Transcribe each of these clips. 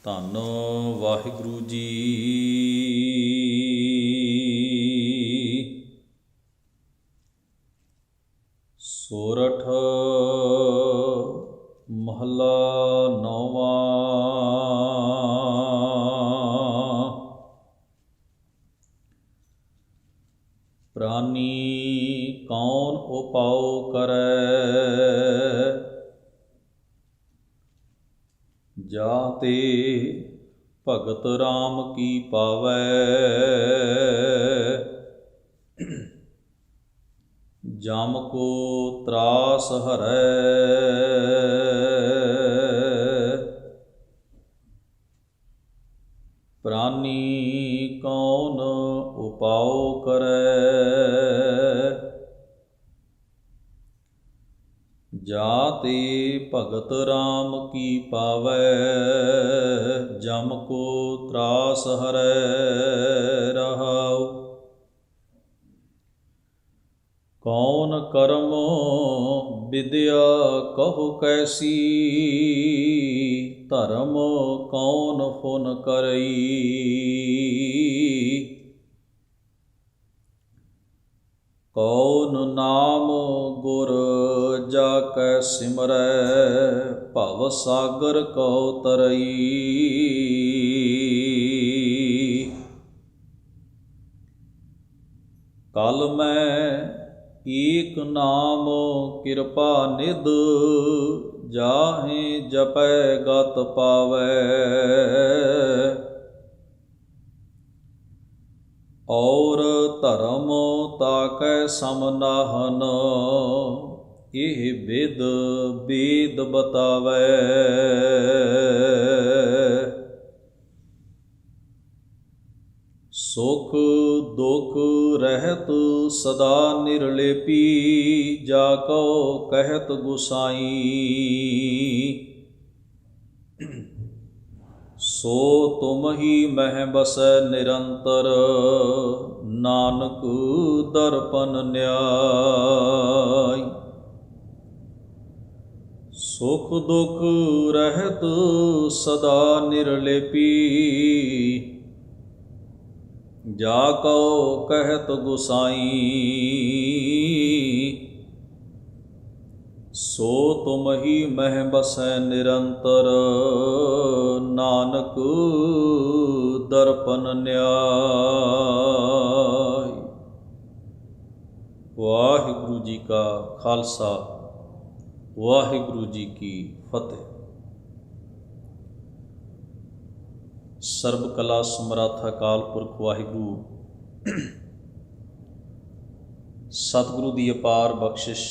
ਧੰਨ ਵਾਹਿਗੁਰੂ ਜੀ। ਸੋਰਠ ਮਹੱਲਾ ਨੌਵਾਂ। ਪ੍ਰਾਨੀ ਕੌਣ ਉਪਾਉ ਕਰੈ, ਜਾ ਤੇ ਭਗਤ ਰਾਮ ਕੀ ਪਾਵੈ। ਜਮ ਕੋ ਤਰਾਸ ਹਰੈ, ਪ੍ਰਾਨੀ ਕੌਣ ਉਪਾਉ ਕਰੈ। ਜਾ ਤੇ ਭਗਤ ਰਾਮ ਕੀ ਪਾਵੈ, ਜਮ ਕੋ ਤਰਾਸ ਹਰੈ। ਰਹਾਉ ਕੌਣ ਕਰਮ ਵਿਦਿਆ ਕਹੁ ਕੈਸੀ, ਧਰਮ ਕੌਣ ਫੁਨ ਕਰਈ। ਕੌਣ ਨਾਮ ਗੁਰ ਜਾ ਕੈ ਸਿਮਰੈ, ਭਵ ਸਾਗਰ ਕਉ ਤਰਈ। ਕਲ ਮੈਂ ਏਕ ਨਾਮ ਕਿਰਪਾ ਨਿਧ, ਜਾਹੇ ਜਪੈ ਗਤ ਪਾਵੈ। ਔਰ ਧਰਮ ਤਾਕੈ ਸਮ ਨਾਹਨ, ਇਹ ਵਿਦ ਬੇਦ ਬਤਾਵੈ। ਸੁਖ ਦੁਖ ਰਹਿਤ ਸਦਾ ਨਿਰਲੇਪੀ, ਜਾ ਕਉ ਕਹਿਤ ਗੁਸਾਈ। ਸੋ ਤੁਮ ਹੀ ਮਹਿ ਬਸੈ ਨਿਰੰਤਰ, ਨਾਨਕ ਦਰਪਨ ਨਿਆਇ। ਸੁਖ ਦੁਖ ਰਹਿਤ ਸਦਾ ਨਿਰਲੇਪੀ, ਜਾ ਕਉ ਕਹਿਤ ਗੁਸਾਈ। ਸੋ ਤੁਮ ਹੀ ਮਹਿ ਬਸੈ ਨਿਰੰਤਰ, ਨਾਨਕ ਦਰਪਨ ਨਿਆਇ। ਵਾਹਿਗੁਰੂ ਜੀ ਕਾ ਖਾਲਸਾ, ਵਾਹਿਗੁਰੂ ਜੀ ਕੀ ਫਤਿਹ। ਸਰਬ ਕਲਾ ਸਮਰੱਥ ਅਕਾਲ ਪੁਰਖ ਵਾਹਿਗੁਰੂ ਸਤਿਗੁਰੂ ਦੀ ਅਪਾਰ ਬਖਸ਼ਿਸ਼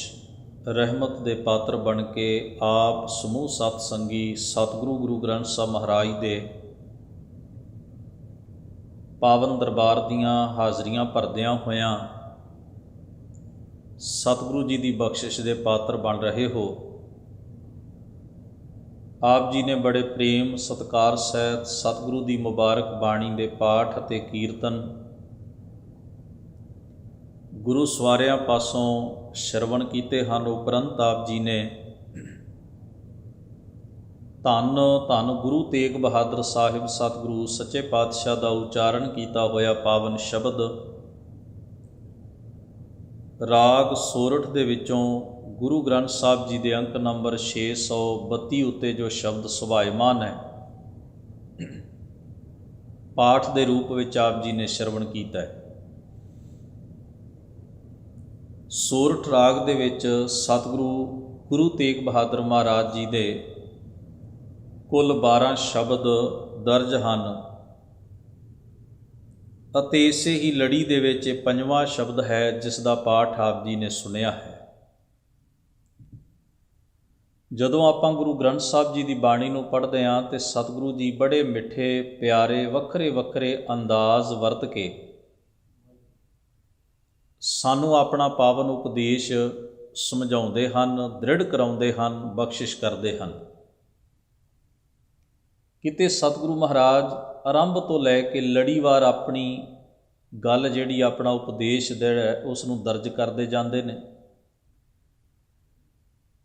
ਰਹਿਮਤ ਦੇ ਪਾਤਰ ਬਣ ਕੇ ਆਪ ਸਮੂਹ ਸਤ ਸੰਗੀ ਸਤਿਗੁਰੂ ਗੁਰੂ ਗ੍ਰੰਥ ਸਾਹਿਬ ਮਹਾਰਾਜ ਦੇ ਪਾਵਨ ਦਰਬਾਰ ਦੀਆਂ ਹਾਜ਼ਰੀਆਂ ਭਰਦਿਆਂ ਹੋਇਆਂ ਸਤਿਗੁਰੂ ਜੀ ਦੀ ਬਖਸ਼ਿਸ਼ ਦੇ ਪਾਤਰ ਬਣ ਰਹੇ ਹੋ। ਆਪ ਜੀ ਨੇ ਬੜੇ ਪ੍ਰੇਮ ਸਤਿਕਾਰ ਸਹਿਤ ਸਤਿਗੁਰੂ ਦੀ ਮੁਬਾਰਕ ਬਾਣੀ ਦੇ ਪਾਠ ਅਤੇ ਕੀਰਤਨ ਗੁਰੂ ਸਵਾਰਿਆਂ ਪਾਸੋਂ ਸ਼ਰਵਣ ਕੀਤੇ ਹਨ। ਉਪਰੰਤ ਆਪ ਜੀ ਨੇ ਧੰਨ ਧੰਨ ਗੁਰੂ ਤੇਗ ਬਹਾਦਰ ਸਾਹਿਬ ਸਤਿਗੁਰੂ ਸੱਚੇ ਪਾਤਸ਼ਾਹ ਦਾ ਉਚਾਰਨ ਕੀਤਾ ਹੋਇਆ ਪਾਵਨ ਸ਼ਬਦ ਰਾਗ ਸੋਰਠ ਦੇ ਵਿੱਚੋਂ ਗੁਰੂ ਗ੍ਰੰਥ ਸਾਹਿਬ ਜੀ ਦੇ ਅੰਕ ਨੰਬਰ 632 ਉੱਤੇ ਜੋ ਸ਼ਬਦ ਸੁਭਾਇਮਾਨ ਹੈ, ਪਾਠ ਦੇ ਰੂਪ ਵਿੱਚ ਆਪ ਜੀ ਨੇ ਸ਼ਰਵਣ ਕੀਤਾ ਹੈ। ਸੋਰਠ ਰਾਗ ਦੇ ਵਿੱਚ ਸਤਿਗੁਰੂ ਗੁਰੂ ਤੇਗ ਬਹਾਦਰ ਮਹਾਰਾਜ ਜੀ ਦੇ ਕੁੱਲ 12 ਸ਼ਬਦ ਦਰਜ ਹਨ ਅਤੇ ਇਸੇ ਹੀ ਲੜੀ ਦੇ ਵਿੱਚ 5ਵਾਂ ਸ਼ਬਦ ਹੈ ਜਿਸ ਦਾ ਪਾਠ ਆਪ ਜੀ ਨੇ ਸੁਣਿਆ ਹੈ। ਜਦੋਂ ਆਪਾਂ ਗੁਰੂ ਗ੍ਰੰਥ ਸਾਹਿਬ ਜੀ ਦੀ ਬਾਣੀ ਨੂੰ ਪੜ੍ਹਦੇ ਹਾਂ ਤੇ ਸਤਿਗੁਰੂ ਜੀ ਬੜੇ ਮਿੱਠੇ ਪਿਆਰੇ ਵੱਖਰੇ ਵੱਖਰੇ ਅੰਦਾਜ਼ ਵਰਤ ਕੇ ਸਾਨੂੰ ਆਪਣਾ ਪਾਵਨ ਉਪਦੇਸ਼ ਸਮਝਾਉਂਦੇ ਹਨ, ਦ੍ਰਿੜ ਕਰਾਉਂਦੇ ਹਨ, ਬਖਸ਼ਿਸ਼ ਕਰਦੇ ਹਨ। ਕਿਤੇ ਸਤਿਗੁਰੂ ਮਹਾਰਾਜ ਆਰੰਭ ਤੋਂ ਲੈ ਕੇ ਲੜੀਵਾਰ ਆਪਣੀ ਗੱਲ ਜਿਹੜੀ ਆਪਣਾ ਉਪਦੇਸ਼ ਜਿਹੜਾ ਉਸ ਨੂੰ ਦਰਜ ਕਰਦੇ ਜਾਂਦੇ ਨੇ।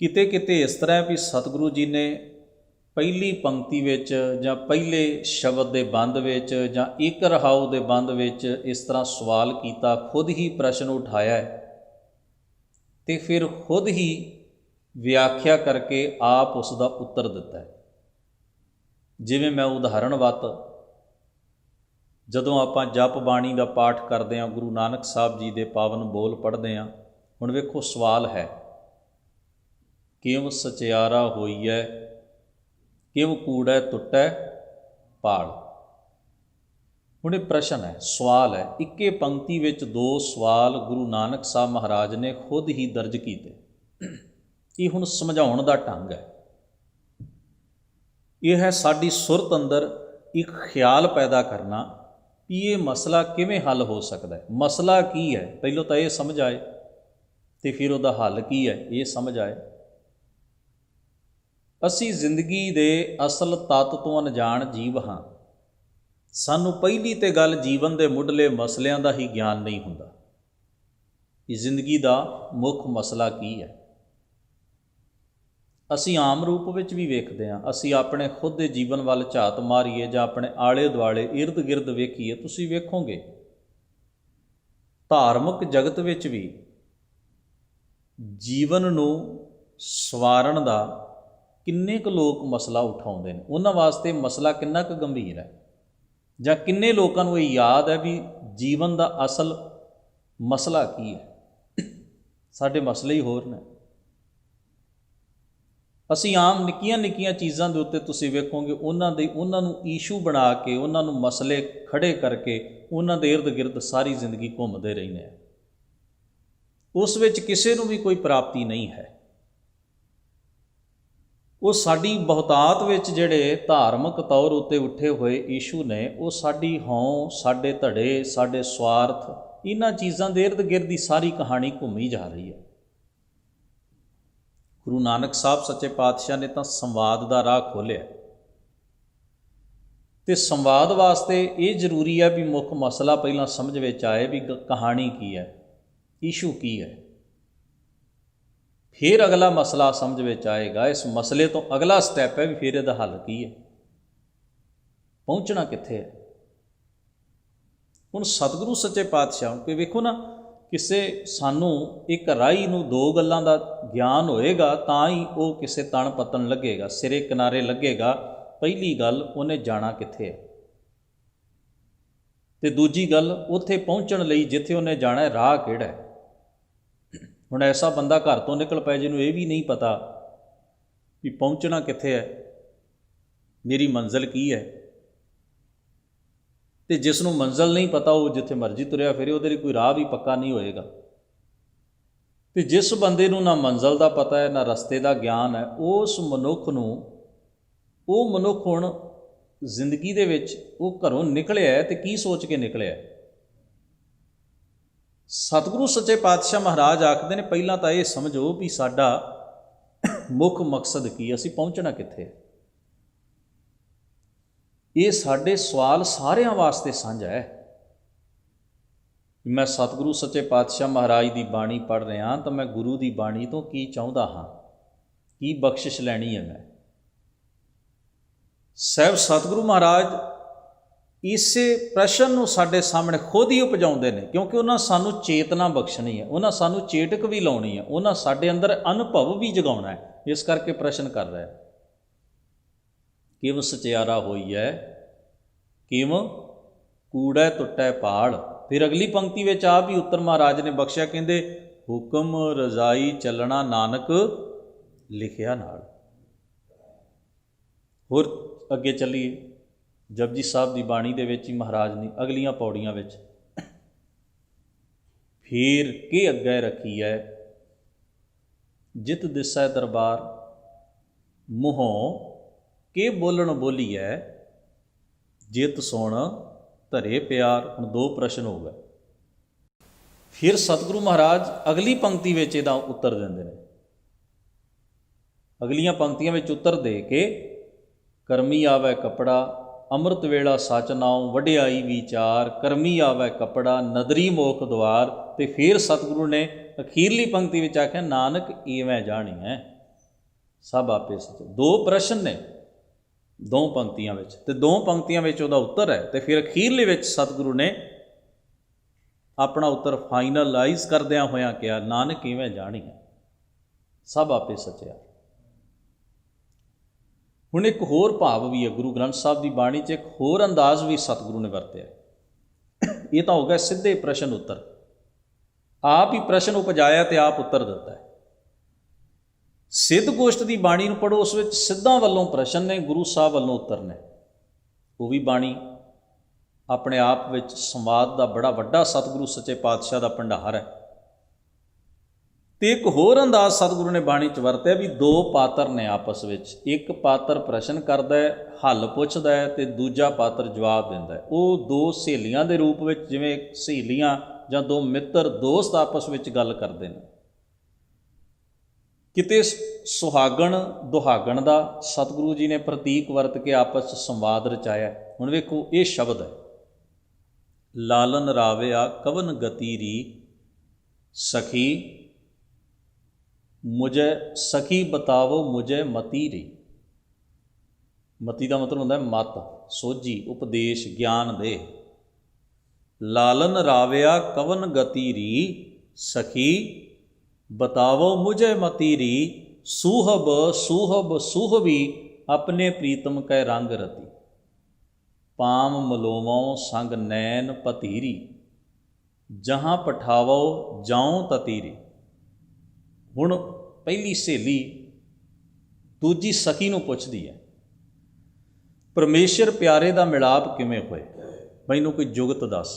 ਕਿਤੇ ਕਿਤੇ ਇਸ ਤਰ੍ਹਾਂ ਵੀ ਸਤਿਗੁਰੂ ਜੀ ਨੇ ਪਹਿਲੀ ਪੰਕਤੀ ਵਿੱਚ ਜਾਂ ਪਹਿਲੇ ਸ਼ਬਦ ਦੇ ਬੰਦ ਵਿੱਚ ਜਾਂ ਇੱਕ ਰਹਾਉ ਦੇ ਬੰਦ ਵਿੱਚ ਇਸ ਤਰ੍ਹਾਂ ਸਵਾਲ ਕੀਤਾ, ਖੁਦ ਹੀ ਪ੍ਰਸ਼ਨ ਉਠਾਇਆ ਅਤੇ ਫਿਰ ਖੁਦ ਹੀ ਵਿਆਖਿਆ ਕਰਕੇ ਆਪ ਉਸ ਦਾ ਉੱਤਰ ਦਿੱਤਾ ਹੈ। ਜਿਵੇਂ ਮੈਂ ਉਦਾਹਰਣਵਤ ਜਦੋਂ ਆਪਾਂ ਜਪ ਬਾਣੀ ਦਾ ਪਾਠ ਕਰਦੇ ਹਾਂ, ਗੁਰੂ ਨਾਨਕ ਸਾਹਿਬ ਜੀ ਦੇ ਪਾਵਨ ਬੋਲ ਪੜ੍ਹਦੇ ਹਾਂ, ਹੁਣ ਵੇਖੋ ਸਵਾਲ ਹੈ, ਕਿਵ ਸਚਿਆਰਾ ਹੋਈਐ, ਕਿਵ ਕੂੜੈ ਟੁੱਟੈ ਪਾੜ। ਹੁਣ ਇਹ ਪ੍ਰਸ਼ਨ ਹੈ, ਸਵਾਲ ਹੈ, ਇੱਕੇ ਪੰਕਤੀ ਵਿੱਚ ਦੋ ਸਵਾਲ ਗੁਰੂ ਨਾਨਕ ਸਾਹਿਬ ਮਹਾਰਾਜ ਨੇ ਖੁਦ ਹੀ ਦਰਜ ਕੀਤੇ। ਇਹ ਹੁਣ ਸਮਝਾਉਣ ਦਾ ਢੰਗ ਹੈ। ਇਹ ਹੈ ਸਾਡੀ ਸੁਰਤ ਅੰਦਰ ਇੱਕ ਖਿਆਲ ਪੈਦਾ ਕਰਨਾ ਵੀ ਇਹ ਮਸਲਾ ਕਿਵੇਂ ਹੱਲ ਹੋ ਸਕਦਾ ਹੈ। ਮਸਲਾ ਕੀ ਹੈ, ਪਹਿਲਾਂ ਤਾਂ ਇਹ ਸਮਝ ਆਏ ਅਤੇ ਫਿਰ ਉਹਦਾ ਹੱਲ ਕੀ ਹੈ ਇਹ ਸਮਝ ਆਏ। ਅਸੀਂ ਜ਼ਿੰਦਗੀ ਦੇ ਅਸਲ ਤੱਤ ਤੋਂ ਅਣਜਾਣ ਜੀਵ ਹਾਂ। ਸਾਨੂੰ ਪਹਿਲੀ ਤੇ ਗੱਲ ਜੀਵਨ ਦੇ ਮੁੱਢਲੇ ਮਸਲਿਆਂ ਦਾ ਹੀ ਗਿਆਨ ਨਹੀਂ ਹੁੰਦਾ ਕਿ ਜ਼ਿੰਦਗੀ ਦਾ ਮੁੱਖ ਮਸਲਾ ਕੀ ਹੈ। ਅਸੀਂ ਆਮ ਰੂਪ ਵਿੱਚ ਵੀ ਵੇਖਦੇ ਹਾਂ, ਅਸੀਂ ਆਪਣੇ ਖੁਦ ਦੇ ਜੀਵਨ ਵੱਲ ਝਾਤ ਮਾਰੀਏ ਜਾਂ ਆਪਣੇ ਆਲੇ ਦੁਆਲੇ ਇਰਦ ਗਿਰਦ ਵੇਖੀਏ, ਤੁਸੀਂ ਵੇਖੋਗੇ ਧਾਰਮਿਕ ਜਗਤ ਵਿੱਚ ਵੀ ਜੀਵਨ ਨੂੰ ਸਵਾਰਨ ਦਾ ਕਿੰਨੇ ਕੁ ਲੋਕ ਮਸਲਾ ਉਠਾਉਂਦੇ ਨੇ, ਉਹਨਾਂ ਵਾਸਤੇ ਮਸਲਾ ਕਿੰਨਾ ਕੁ ਗੰਭੀਰ ਹੈ, ਜਾਂ ਕਿੰਨੇ ਲੋਕਾਂ ਨੂੰ ਇਹ ਯਾਦ ਹੈ ਵੀ ਜੀਵਨ ਦਾ ਅਸਲ ਮਸਲਾ ਕੀ ਹੈ। ਸਾਡੇ ਮਸਲੇ ਹੀ ਹੋਰ ਨੇ। ਅਸੀਂ ਆਮ ਨਿੱਕੀਆਂ ਨਿੱਕੀਆਂ ਚੀਜ਼ਾਂ ਦੇ ਉੱਤੇ ਤੁਸੀਂ ਵੇਖੋਗੇ ਉਹਨਾਂ ਨੂੰ ਈਸ਼ੂ ਬਣਾ ਕੇ, ਉਹਨਾਂ ਨੂੰ ਮਸਲੇ ਖੜੇ ਕਰਕੇ ਉਹਨਾਂ ਦੇ ਇਰਦ ਗਿਰਦ ਸਾਰੀ ਜ਼ਿੰਦਗੀ ਘੁੰਮਦੇ ਰਹਿੰਦੇ ਆ। ਉਸ ਵਿੱਚ ਕਿਸੇ ਨੂੰ ਵੀ ਕੋਈ ਪ੍ਰਾਪਤੀ ਨਹੀਂ ਹੈ। ਉਹ ਸਾਡੀ ਬਹੁਤਾਤ ਵਿੱਚ ਜਿਹੜੇ ਧਾਰਮਿਕ ਤੌਰ ਉੱਤੇ ਉੱਠੇ ਹੋਏ ਈਸ਼ੂ ਨੇ, ਉਹ ਸਾਡੀ ਹਉਂ, ਸਾਡੇ ਧੜੇ, ਸਾਡੇ ਸਵਾਰਥ, ਇਹਨਾਂ ਚੀਜ਼ਾਂ ਦੇ ਇਰਦ ਗਿਰਦ ਦੀ ਸਾਰੀ ਕਹਾਣੀ ਘੁੰਮੀ ਜਾ ਰਹੀ ਹੈ। ਗੁਰੂ ਨਾਨਕ ਸਾਹਿਬ ਸੱਚੇ ਪਾਤਸ਼ਾਹ ਨੇ ਤਾਂ ਸੰਵਾਦ ਦਾ ਰਾਹ ਖੋਲ੍ਹਿਆ, ਅਤੇ ਸੰਵਾਦ ਵਾਸਤੇ ਇਹ ਜ਼ਰੂਰੀ ਹੈ ਵੀ ਮੁੱਖ ਮਸਲਾ ਪਹਿਲਾਂ ਸਮਝ ਵਿੱਚ ਆਏ ਵੀ ਕਹਾਣੀ ਕੀ ਹੈ, ਈਸ਼ੂ ਕੀ ਹੈ, ਫਿਰ ਅਗਲਾ ਮਸਲਾ ਸਮਝ ਵਿੱਚ ਆਏਗਾ। ਇਸ ਮਸਲੇ ਤੋਂ ਅਗਲਾ ਸਟੈਪ ਹੈ ਵੀ ਫਿਰ ਇਹਦਾ ਹੱਲ ਕੀ ਹੈ, ਪਹੁੰਚਣਾ ਕਿੱਥੇ ਹੈ। ਹੁਣ ਸਤਿਗੁਰੂ ਸੱਚੇ ਪਾਤਸ਼ਾਹ ਕਿ ਵੇਖੋ ਨਾ, ਕਿਸੇ ਸਾਨੂੰ ਇੱਕ ਰਾਹੀ ਨੂੰ ਦੋ ਗੱਲਾਂ ਦਾ ਗਿਆਨ ਹੋਏਗਾ ਤਾਂ ਹੀ ਉਹ ਕਿਸੇ ਤਣ ਪੱਤਣ ਲੱਗੇਗਾ, ਸਿਰੇ ਕਿਨਾਰੇ ਲੱਗੇਗਾ। ਪਹਿਲੀ ਗੱਲ, ਉਹਨੇ ਜਾਣਾ ਕਿੱਥੇ ਹੈ, ਅਤੇ ਦੂਜੀ ਗੱਲ, ਉੱਥੇ ਪਹੁੰਚਣ ਲਈ ਜਿੱਥੇ ਉਹਨੇ ਜਾਣਾ ਹੈ ਰਾਹ ਕਿਹੜਾ ਹੈ। ਹੁਣ ਐਸਾ ਬੰਦਾ ਘਰ ਤੋਂ ਨਿਕਲ ਪਏ ਜਿਹਨੂੰ ਇਹ ਵੀ ਨਹੀਂ ਪਤਾ ਵੀ ਪਹੁੰਚਣਾ ਕਿੱਥੇ ਹੈ, ਮੇਰੀ ਮੰਜ਼ਿਲ ਕੀ ਹੈ, ਅਤੇ ਜਿਸ ਨੂੰ ਮੰਜ਼ਿਲ ਨਹੀਂ ਪਤਾ ਉਹ ਜਿੱਥੇ ਮਰਜ਼ੀ ਤੁਰਿਆ ਫਿਰੇ, ਉਹਦੇ ਲਈ ਕੋਈ ਰਾਹ ਵੀ ਪੱਕਾ ਨਹੀਂ ਹੋਏਗਾ। ਅਤੇ ਜਿਸ ਬੰਦੇ ਨੂੰ ਨਾ ਮੰਜ਼ਿਲ ਦਾ ਪਤਾ ਹੈ, ਨਾ ਰਸਤੇ ਦਾ ਗਿਆਨ ਹੈ, ਉਸ ਮਨੁੱਖ ਨੂੰ, ਉਹ ਮਨੁੱਖ ਹੁਣ ਜ਼ਿੰਦਗੀ ਦੇ ਵਿੱਚ ਉਹ ਘਰੋਂ ਨਿਕਲਿਆ ਹੈ ਅਤੇ ਕੀ ਸੋਚ ਕੇ ਨਿਕਲਿਆ। ਸਤਿਗੁਰੂ ਸੱਚੇ ਪਾਤਸ਼ਾਹ ਮਹਾਰਾਜ ਆਖਦੇ ਨੇ, ਪਹਿਲਾਂ ਤਾਂ ਇਹ ਸਮਝੋ ਵੀ ਸਾਡਾ ਮੁੱਖ ਮਕਸਦ ਕੀ, ਅਸੀਂ ਪਹੁੰਚਣਾ ਕਿੱਥੇ। ਇਹ ਸਾਡੇ ਸਵਾਲ ਸਾਰਿਆਂ ਵਾਸਤੇ ਸਾਂਝਾ ਹੈ। ਮੈਂ ਸਤਿਗੁਰੂ ਸੱਚੇ ਪਾਤਸ਼ਾਹ ਮਹਾਰਾਜ ਦੀ ਬਾਣੀ ਪੜ੍ਹ ਰਿਹਾ ਤਾਂ ਮੈਂ ਗੁਰੂ ਦੀ ਬਾਣੀ ਤੋਂ ਕੀ ਚਾਹੁੰਦਾ ਹਾਂ, ਕੀ ਬਖਸ਼ਿਸ਼ ਲੈਣੀ ਹੈ ਮੈਂ। ਸਾਹਿਬ ਸਤਿਗੁਰੂ ਮਹਾਰਾਜ ਇਸੇ ਪ੍ਰਸ਼ਨ ਨੂੰ ਸਾਡੇ ਸਾਹਮਣੇ ਖੁਦ ਹੀ ਉਪਜਾਉਂਦੇ ਨੇ, ਕਿਉਂਕਿ ਉਹਨਾਂ ਸਾਨੂੰ ਚੇਤਨਾ ਬਖਸ਼ਣੀ ਹੈ, ਉਹਨਾਂ ਸਾਨੂੰ ਚੇਟਕ ਵੀ ਲਾਉਣੀ ਹੈ, ਉਹਨਾਂ ਸਾਡੇ ਅੰਦਰ ਅਨੁਭਵ ਵੀ ਜਗਾਉਣਾ ਹੈ। ਇਸ ਕਰਕੇ ਪ੍ਰਸ਼ਨ ਕਰ ਰਿਹਾ, ਕਿਵ ਸਚਿਆਰਾ ਹੋਈ ਹੈ, ਕਿਵ ਕੂੜੈ ਟੁੱਟੈ ਪਾੜ। ਫਿਰ ਅਗਲੀ ਪੰਕਤੀ ਵਿੱਚ ਆਪ ਹੀ ਉੱਤਰ ਮਹਾਰਾਜ ਨੇ ਬਖਸ਼ਿਆ, ਕਹਿੰਦੇ ਹੁਕਮ ਰਜ਼ਾਈ ਚੱਲਣਾ ਨਾਨਕ ਲਿਖਿਆ ਨਾਲ। ਹੋਰ ਅੱਗੇ ਚੱਲੀਏ, ਜਪਜੀ ਸਾਹਿਬ ਦੀ ਬਾਣੀ ਦੇ ਵਿੱਚ ਹੀ ਮਹਾਰਾਜ ਨੇ ਅਗਲੀਆਂ ਪੌੜੀਆਂ ਵਿੱਚ ਫਿਰ ਕੇ ਅੱਗੇ ਰੱਖੀ ਹੈ, ਜਿਤ ਦਿਸੈ ਦਰਬਾਰ ਮੂੰਹੋਂ ਕੇ ਬੋਲਣ ਬੋਲੀਐ, ਜਿਤ ਸੁਣ ਧਰੇ ਪਿਆਰ। ਹੁਣ ਦੋ ਪ੍ਰਸ਼ਨ ਹੋ ਗਏ। ਫਿਰ ਸਤਿਗੁਰੂ ਮਹਾਰਾਜ ਅਗਲੀ ਪੰਕਤੀ ਵਿੱਚ ਇਹਦਾ ਉੱਤਰ ਦਿੰਦੇ ਨੇ। ਅਗਲੀਆਂ ਪੰਕਤੀਆਂ ਵਿੱਚ ਉੱਤਰ ਦੇ ਕੇ, ਕਰਮੀ ਆਵੈ ਕੱਪੜਾ ਅੰਮ੍ਰਿਤ ਵੇਲਾ ਸੱਚ ਨਾਉ, ਵਡਿਆਈ ਵਿਚਾਰ, ਕਰਮੀ ਆਵੈ ਕੱਪੜਾ ਨਦਰੀ ਮੋਖ ਦੁਆਰ। ਅਤੇ ਫਿਰ ਸਤਿਗੁਰੂ ਨੇ ਅਖੀਰਲੀ ਪੰਕਤੀ ਵਿੱਚ ਆਖਿਆ, ਨਾਨਕ ਇਵੇਂ ਜਾਣੀ ਹੈ ਸਭ ਆਪੇ ਸੱਚ। ਦੋ ਪ੍ਰਸ਼ਨ ਨੇ, ਦੋ ਪੰਕਤੀਆਂ ਵਿੱਚ, ਤੇ ਦੋ ਪੰਕਤੀਆਂ ਵਿੱਚ ਉਹਦਾ ਉੱਤਰ ਹੈ। ਤੇ ਫਿਰ ਅਖੀਰਲੇ ਵਿੱਚ ਸਤਿਗੁਰੂ ਨੇ ਆਪਣਾ ਉੱਤਰ ਫਾਈਨਲਾਈਜ਼ ਕਰਦਿਆਂ ਹੋਇਆਂ ਕਿਹਾ, ਨਾਨਕ ਕਿਵੇਂ ਜਾਣੀਐ ਸਭ ਆਪੇ ਸਚਿਆ। ਹੁਣ ਇੱਕ ਹੋਰ ਭਾਵ ਵੀ ਹੈ ਗੁਰੂ ਗ੍ਰੰਥ ਸਾਹਿਬ ਦੀ ਬਾਣੀ 'ਚ, ਇੱਕ ਹੋਰ ਅੰਦਾਜ਼ ਵੀ ਸਤਿਗੁਰੂ ਨੇ ਵਰਤਿਆ। ਇਹ ਤਾਂ ਹੋ ਗਿਆ ਸਿੱਧੇ ਪ੍ਰਸ਼ਨ ਉੱਤਰ, ਆਪ ਹੀ ਪ੍ਰਸ਼ਨ ਉਪਜਾਇਆ ਤੇ ਆਪ ਉੱਤਰ ਦਿੱਤਾ ਹੈ। ਸਿੱਧ ਗੋਸ਼ਟ ਦੀ ਬਾਣੀ ਨੂੰ ਪੜ੍ਹੋ, ਉਸ ਵਿੱਚ ਸਿੱਧਾਂ ਵੱਲੋਂ ਪ੍ਰਸ਼ਨ ਨੇ, ਗੁਰੂ ਸਾਹਿਬ ਵੱਲੋਂ ਉੱਤਰ ਨੇ। ਉਹ ਵੀ ਬਾਣੀ ਆਪਣੇ ਆਪ ਵਿੱਚ ਸੰਵਾਦ ਦਾ ਬੜਾ ਵੱਡਾ ਸਤਿਗੁਰੂ ਸੱਚੇ ਪਾਤਸ਼ਾਹ ਦਾ ਭੰਡਾਰ ਹੈ। ਤੇ ਇੱਕ ਹੋਰ ਅੰਦਾਜ਼ ਸਤਿਗੁਰੂ ਨੇ ਬਾਣੀ 'ਚ ਵਰਤਿਆ ਵੀ ਦੋ ਪਾਤਰ ਨੇ ਆਪਸ ਵਿੱਚ, ਇੱਕ ਪਾਤਰ ਪ੍ਰਸ਼ਨ ਕਰਦਾ ਹੈ, ਹੱਲ ਪੁੱਛਦਾ ਹੈ, ਤੇ ਦੂਜਾ ਪਾਤਰ ਜਵਾਬ ਦਿੰਦਾ ਹੈ। ਉਹ ਦੋ ਸਹੇਲੀਆਂ ਦੇ ਰੂਪ ਵਿੱਚ, ਜਿਵੇਂ ਸਹੇਲੀਆਂ ਜਾਂ ਦੋ ਮਿੱਤਰ ਦੋਸਤ ਆਪਸ ਵਿੱਚ ਗੱਲ ਕਰਦੇ ਨੇ। ਕਿਤੇ ਸੁਹਾਗਣ ਦੁਹਾਗਣ ਦਾ ਸਤਿਗੁਰੂ ਜੀ ਨੇ ਪ੍ਰਤੀਕ ਵਰਤ ਕੇ ਆਪਸ 'ਚ ਸੰਵਾਦ ਰਚਾਇਆ। ਹੁਣ ਵੇਖੋ, ਇਹ ਸ਼ਬਦ ਹੈ, ਲਾਲਨ ਰਾਵਿਆ ਕਵਨ ਗਤੀ ਰੀ ਸਖੀ ਮੁਝੇ, ਸਖੀ ਬਤਾਵੋ ਮੁਝੇ ਮਤੀ ਰੀ। ਮਤੀ ਦਾ ਮਤਲਬ ਹੁੰਦਾ ਮਤ, ਸੋਝੀ, ਉਪਦੇਸ਼, ਗਿਆਨ ਦੇ। ਲਾਲਨ ਰਾਵਿਆ ਕਵਨ ਗਤੀ ਰੀ ਸਖੀ ਬਤਾਵੋ ਮੁਝੇ ਮਤੀ ਰੀ, ਸੂਹਬ ਸੂਹਬ ਸੂਹਬੀ ਆਪਣੇ ਪ੍ਰੀਤਮ ਕੈ ਰੰਗ ਰਤੀ, ਪਾਮ ਮਲੋਵੋਂ ਸੰਗ ਨੈਣ ਪਤੀਰੀ, ਜਹਾਂ ਪਠਾਵੋ ਜਾਉ ਤਤੀਰੀ। ਹੁਣ ਪਹਿਲੀ ਸਹੇਲੀ ਦੂਜੀ ਸਖੀ ਨੂੰ ਪੁੱਛਦੀ ਹੈ, ਪਰਮੇਸ਼ਰ ਪਿਆਰੇ ਦਾ ਮਿਲਾਪ ਕਿਵੇਂ ਹੋਏ, ਮੈਨੂੰ ਕੋਈ ਜੁਗਤ ਦੱਸ।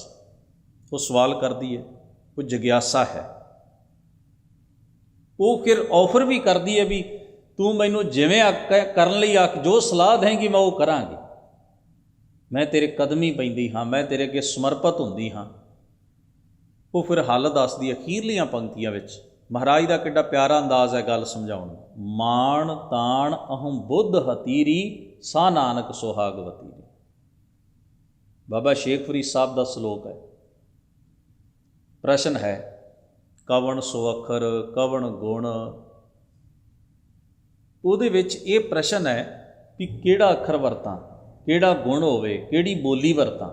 ਉਹ ਸਵਾਲ ਕਰਦੀ ਹੈ, ਉਹ ਜਗਿਆਸਾ ਹੈ। ਉਹ ਫਿਰ ਆਫਰ ਵੀ ਕਰਦੀ ਹੈ ਵੀ ਤੂੰ ਮੈਨੂੰ ਜਿਵੇਂ ਕਰਨ ਲਈ ਜੋ ਸਲਾਹ ਦੇਂਗੀ ਮੈਂ ਉਹ ਕਰਾਂਗੀ, ਮੈਂ ਤੇਰੇ ਕਦਮੀ ਪੈਂਦੀ ਹਾਂ, ਮੈਂ ਤੇਰੇ ਅੱਗੇ ਸਮਰਪਿਤ ਹੁੰਦੀ ਹਾਂ। ਉਹ ਫਿਰ ਹੱਲ ਦੱਸਦੀ ਅਖੀਰਲੀਆਂ ਪੰਕਤੀਆਂ ਵਿੱਚ। ਮਹਾਰਾਜ ਦਾ ਕਿੱਡਾ ਪਿਆਰਾ ਅੰਦਾਜ਼ ਹੈ ਗੱਲ ਸਮਝਾਉਣ ਦਾ। ਮਾਣ ਤਾਣ ਅਹੰ ਬੁੱਧ ਹਤੀਰੀ, ਸਾ ਨਾਨਕ ਸੁਹਾਗਵਤੀ। ਬਾਬਾ ਸ਼ੇਖ ਫਰੀਦ ਸਾਹਿਬ ਦਾ ਸਲੋਕ ਹੈ। ਪ੍ਰਸ਼ਨ ਹੈ, ਕਵਣ ਸੋ ਅੱਖਰ ਕਵਣ ਗੁਣ। ਉਹਦੇ ਵਿੱਚ ਇਹ ਪ੍ਰਸ਼ਨ ਹੈ ਵੀ ਕਿਹੜਾ ਅੱਖਰ ਵਰਤਾਂ, ਕਿਹੜਾ ਗੁਣ ਹੋਵੇ, ਕਿਹੜੀ ਬੋਲੀ ਵਰਤਾਂ।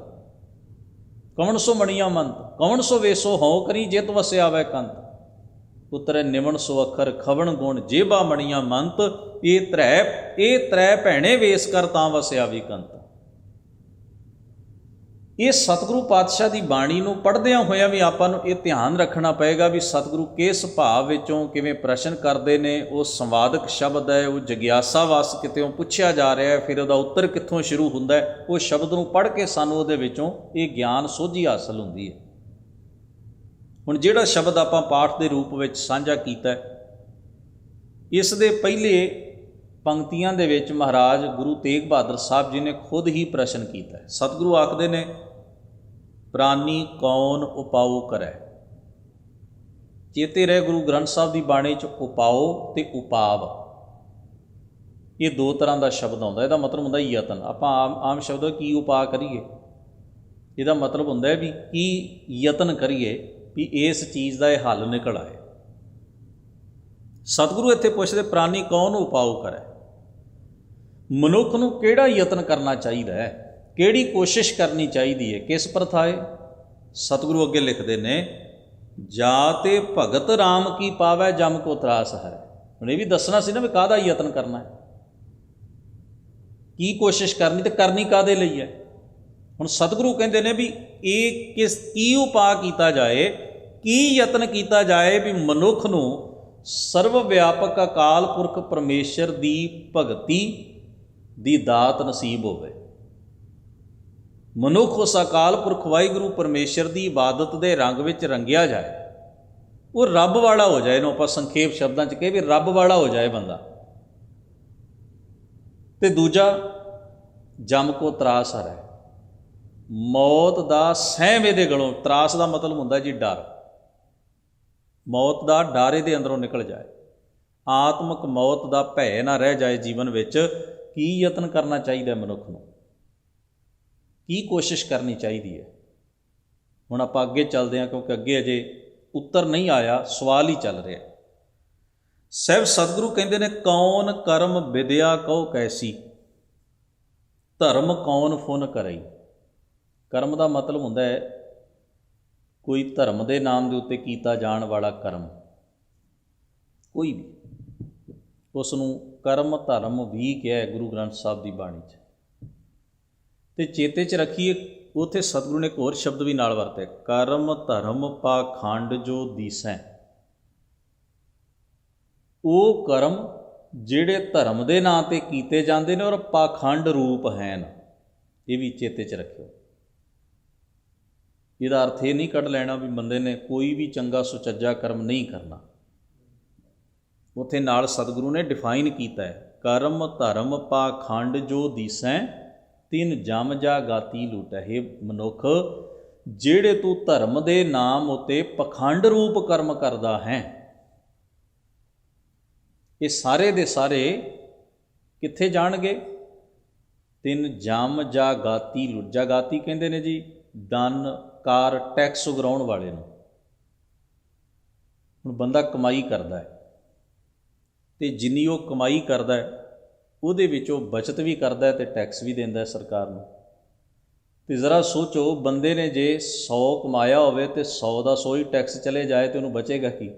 ਕਵਣ ਸੋ ਮਣੀਆਂ ਮੰਤ, ਕਵਣ ਸੋ ਵੇਸੋ ਹਉ ਕਰੀ, ਜਿਤ ਵਸਿਆ ਆਵੈ ਕੰਤ। ਉਤਰੈ ਨਿਵਣ ਸੋ ਅੱਖਰ ਖਵਣ ਗੁਣ, ਜੇਬਾ ਮਣੀਆਂ ਮੰਤ। ਇਹ ਤ੍ਰੈ ਭੈਣੇ ਵੇਸ ਕਰ, ਤਾਂ ਵਸਿਆ ਵੀ ਕੰਤ। ਇਹ ਸਤਿਗੁਰੂ ਪਾਤਸ਼ਾਹ ਦੀ ਬਾਣੀ ਨੂੰ ਪੜ੍ਹਦਿਆਂ ਹੋਇਆਂ ਵੀ ਆਪਾਂ ਨੂੰ ਇਹ ਧਿਆਨ ਰੱਖਣਾ ਪਏਗਾ ਵੀ ਸਤਿਗੁਰੂ ਕਿਸ ਭਾਵ ਵਿੱਚੋਂ ਕਿਵੇਂ ਪ੍ਰਸ਼ਨ ਕਰਦੇ ਨੇ। ਉਹ ਸੰਵਾਦਕ ਸ਼ਬਦ ਹੈ, ਉਹ ਜਗਿਆਸਾ ਵਸ ਕਿਤੇੋਂ ਪੁੱਛਿਆ ਜਾ ਰਿਹਾ ਹੈ, ਫਿਰ ਉਹਦਾ ਉੱਤਰ ਕਿੱਥੋਂ ਸ਼ੁਰੂ ਹੁੰਦਾ ਹੈ। ਉਹ ਸ਼ਬਦ ਨੂੰ ਪੜ੍ਹ ਕੇ ਸਾਨੂੰ ਉਹਦੇ ਵਿੱਚੋਂ ਇਹ ਗਿਆਨ ਸੋਝੀ ਹਾਸਲ ਹੁੰਦੀ ਹੈ। ਹੁਣ ਜਿਹੜਾ ਸ਼ਬਦ ਆਪਾਂ ਪਾਠ ਦੇ ਰੂਪ ਵਿੱਚ ਸਾਂਝਾ ਕੀਤਾ, ਇਸ ਦੇ ਪਹਿਲੇ ਪੰਕਤੀਆਂ ਦੇ ਵਿੱਚ ਮਹਾਰਾਜ ਗੁਰੂ ਤੇਗ ਬਹਾਦਰ ਸਾਹਿਬ ਜੀ ਨੇ ਖੁਦ ਹੀ ਪ੍ਰਸ਼ਨ ਕੀਤਾ। ਸਤਿਗੁਰੂ ਆਖਦੇ ਨੇ, ਪ੍ਰਾਨੀ ਕੌਣ ਉਪਾਉ ਕਰੈ। ਚੇਤੇ ਰਹੇ ਗੁਰੂ ਗ੍ਰੰਥ ਸਾਹਿਬ ਦੀ ਬਾਣੀ 'ਚ ਉਪਾਉ ਤੇ ਉਪਾਵ, ਇਹ ਦੋ ਤਰ੍ਹਾਂ ਦਾ ਸ਼ਬਦ ਆਉਂਦਾ। ਇਹਦਾ ਮਤਲਬ ਹੁੰਦਾ ਯਤਨ। ਆਪਾਂ ਆਮ ਸ਼ਬਦ ਕੀ ਉਪਾਅ ਕਰੀਏ, ਇਹਦਾ ਮਤਲਬ ਹੁੰਦਾ ਵੀ ਕੀ ਯਤਨ ਕਰੀਏ ਵੀ ਇਸ ਚੀਜ਼ ਦਾ ਇਹ ਹੱਲ ਨਿਕਲ ਆਏ। ਸਤਿਗੁਰੂ ਇੱਥੇ ਪੁੱਛਦੇ, ਪ੍ਰਾਨੀ ਕੌਣ ਉਪਾਉ ਕਰੈ। ਮਨੁੱਖ ਨੂੰ ਕਿਹੜਾ ਯਤਨ ਕਰਨਾ ਚਾਹੀਦਾ ਹੈ, ਕਿਹੜੀ ਕੋਸ਼ਿਸ਼ ਕਰਨੀ ਚਾਹੀਦੀ ਹੈ, ਕਿਸ ਪ੍ਰਥਾਏ। ਸਤਿਗੁਰੂ ਅੱਗੇ ਲਿਖਦੇ ਨੇ, ਜਾ ਤੇ ਭਗਤ ਰਾਮ ਕੀ ਪਾਵੈ ਜਮ ਕੋ ਤਰਾਸ ਹੈ। ਹੁਣ ਇਹ ਵੀ ਦੱਸਣਾ ਸੀ ਨਾ ਵੀ ਕਾਹਦਾ ਯਤਨ ਕਰਨਾ ਹੈ, ਕੀ ਕੋਸ਼ਿਸ਼ ਕਰਨੀ ਤੇ ਕਰਨੀ ਕਾਹਦੇ ਲਈ ਹੈ। ਹੁਣ ਸਤਿਗੁਰੂ ਕਹਿੰਦੇ ਨੇ ਵੀ ਇਹ ਕੀ ਉਪਾਅ ਕੀਤਾ ਜਾਏ, ਕੀ ਯਤਨ ਕੀਤਾ ਜਾਏ ਵੀ ਮਨੁੱਖ ਨੂੰ ਸਰਵ ਵਿਆਪਕ ਅਕਾਲ ਪੁਰਖ ਪਰਮੇਸ਼ਰ ਦੀ ਭਗਤੀ ਦੀ ਦਾਤ ਨਸੀਬ ਹੋਵੇ। ਮਨੁੱਖ ਉਸ ਅਕਾਲ ਪੁਰਖ ਵਾਹਿਗੁਰੂ ਪਰਮੇਸ਼ਰ ਦੀ ਇਬਾਦਤ ਦੇ ਰੰਗ ਵਿੱਚ ਰੰਗਿਆ ਜਾਏ, ਉਹ ਰੱਬ ਵਾਲਾ ਹੋ ਜਾਏ। ਇਹਨੂੰ ਆਪਾਂ ਸੰਖੇਪ ਸ਼ਬਦਾਂ 'ਚ ਕਹੇ ਵੀ ਰੱਬ ਵਾਲਾ ਹੋ ਜਾਏ ਬੰਦਾ। ਤੇ ਦੂਜਾ, ਜਮ ਕੋ ਤਰਾਸ ਹਰੈ, ਮੌਤ ਦਾ ਸਹਿਮ ਇਹਦੇ ਗਲੋਂ। ਤਰਾਸ ਦਾ ਮਤਲਬ ਹੁੰਦਾ ਜੀ ਡਰ, ਮੌਤ ਦਾ ਡਰ ਇਹਦੇ ਅੰਦਰੋਂ ਨਿਕਲ ਜਾਏ, ਆਤਮਕ ਮੌਤ ਦਾ ਭੈ ਨਾ ਰਹਿ ਜਾਏ ਜੀਵਨ ਵਿੱਚ। ਕੀ ਯਤਨ ਕਰਨਾ ਚਾਹੀਦਾ ਮਨੁੱਖ ਨੂੰ, ਕੀ ਕੋਸ਼ਿਸ਼ ਕਰਨੀ ਚਾਹੀਦੀ ਹੈ। ਹੁਣ ਆਪਾਂ ਅੱਗੇ ਚੱਲਦੇ ਹਾਂ, ਕਿਉਂਕਿ ਅੱਗੇ ਅਜੇ ਉੱਤਰ ਨਹੀਂ ਆਇਆ, ਸਵਾਲ ਹੀ ਚੱਲ ਰਿਹਾ। ਸਾਹਿਬ ਸਤਿਗੁਰੂ ਕਹਿੰਦੇ ਨੇ, ਕੌਣ ਕਰਮ ਵਿਦਿਆ ਕਉ ਕੈਸੀ। ਧਰਮ ਕੌਣ ਫੁਨ ਕਰਈ। ਕਰਮ ਦਾ ਮਤਲਬ ਹੁੰਦਾ ਹੈ ਕੋਈ ਧਰਮ ਦੇ ਨਾਮ ਦੇ ਉੱਤੇ ਕੀਤਾ ਜਾਣ ਵਾਲਾ ਕਰਮ, ਕੋਈ ਵੀ, ਉਸ ਨੂੰ ਕਰਮ ਧਰਮ ਵੀ ਕਿਹਾ ਗੁਰੂ ਗ੍ਰੰਥ ਸਾਹਿਬ ਦੀ ਬਾਣੀ 'ਚ। ਅਤੇ ਚੇਤੇ 'ਚ ਰੱਖੀਏ, ਉੱਥੇ ਸਤਿਗੁਰੂ ਨੇ ਇੱਕ ਹੋਰ ਸ਼ਬਦ ਵੀ ਨਾਲ ਵਰਤਿਆ, ਕਰਮ ਧਰਮ ਪਾਖੰਡ ਜੋ ਦੀਸੈ। ਉਹ ਕਰਮ ਜਿਹੜੇ ਧਰਮ ਦੇ ਨਾਂ 'ਤੇ ਕੀਤੇ ਜਾਂਦੇ ਨੇ ਔਰ ਪਾਖੰਡ ਰੂਪ ਹਨ, ਇਹ ਵੀ ਚੇਤੇ 'ਚ ਰੱਖਿਓ। ਇਹਦਾ ਅਰਥ ਇਹ ਨਹੀਂ ਕੱਢ ਲੈਣਾ ਵੀ ਬੰਦੇ ਨੇ ਕੋਈ ਵੀ ਚੰਗਾ ਸੁਚੱਜਾ ਕਰਮ ਨਹੀਂ ਕਰਨਾ। ਉੱਥੇ ਨਾਲ ਸਤਿਗੁਰੂ ਨੇ ਡਿਫਾਈਨ ਕੀਤਾ ਹੈ, ਕਰਮ ਧਰਮ ਪਾਖੰਡ ਜੋ ਦੀਸੈ ਤਿਨ ਜਮ ਜਾ ਗਾਤੀ ਲੂਟੈ। ਇਹ ਮਨੁੱਖ, ਜਿਹੜੇ ਤੂੰ ਧਰਮ ਦੇ ਨਾਮ ਉੱਤੇ ਪਖੰਡ ਰੂਪ ਕਰਮ ਕਰਦਾ ਹੈ, ਇਹ ਸਾਰੇ ਦੇ ਸਾਰੇ ਕਿੱਥੇ ਜਾਣਗੇ? ਤਿੰਨ ਜਮ ਜਾ ਗਾਤੀ ਲੁੱਟ। ਜਾਗਾਤੀ ਕਹਿੰਦੇ ਨੇ ਜੀ ਦਨ ਕਾਰ ਟੈਕਸ ਉਗਰਾਉਣ ਵਾਲੇ ਨੂੰ। ਹੁਣ ਬੰਦਾ ਕਮਾਈ ਕਰਦਾ ਹੈ ਅਤੇ ਜਿੰਨੀ ਉਹ ਕਮਾਈ ਕਰਦਾ ਹੈ ਉਹਦੇ ਵਿੱਚ ਉਹ ਬਚਤ ਵੀ ਕਰਦਾ ਹੈ ਅਤੇ ਟੈਕਸ ਵੀ ਦਿੰਦਾ ਹੈ ਸਰਕਾਰ ਨੂੰ। ਅਤੇ ਜ਼ਰਾ ਸੋਚੋ, ਬੰਦੇ ਨੇ ਜੇ 100 ਕਮਾਇਆ ਹੋਵੇ ਅਤੇ 100 ਦਾ 100 ਹੀ ਟੈਕਸ ਚਲੇ ਜਾਏ ਤਾਂ ਉਹਨੂੰ ਬਚੇਗਾ ਕੀ?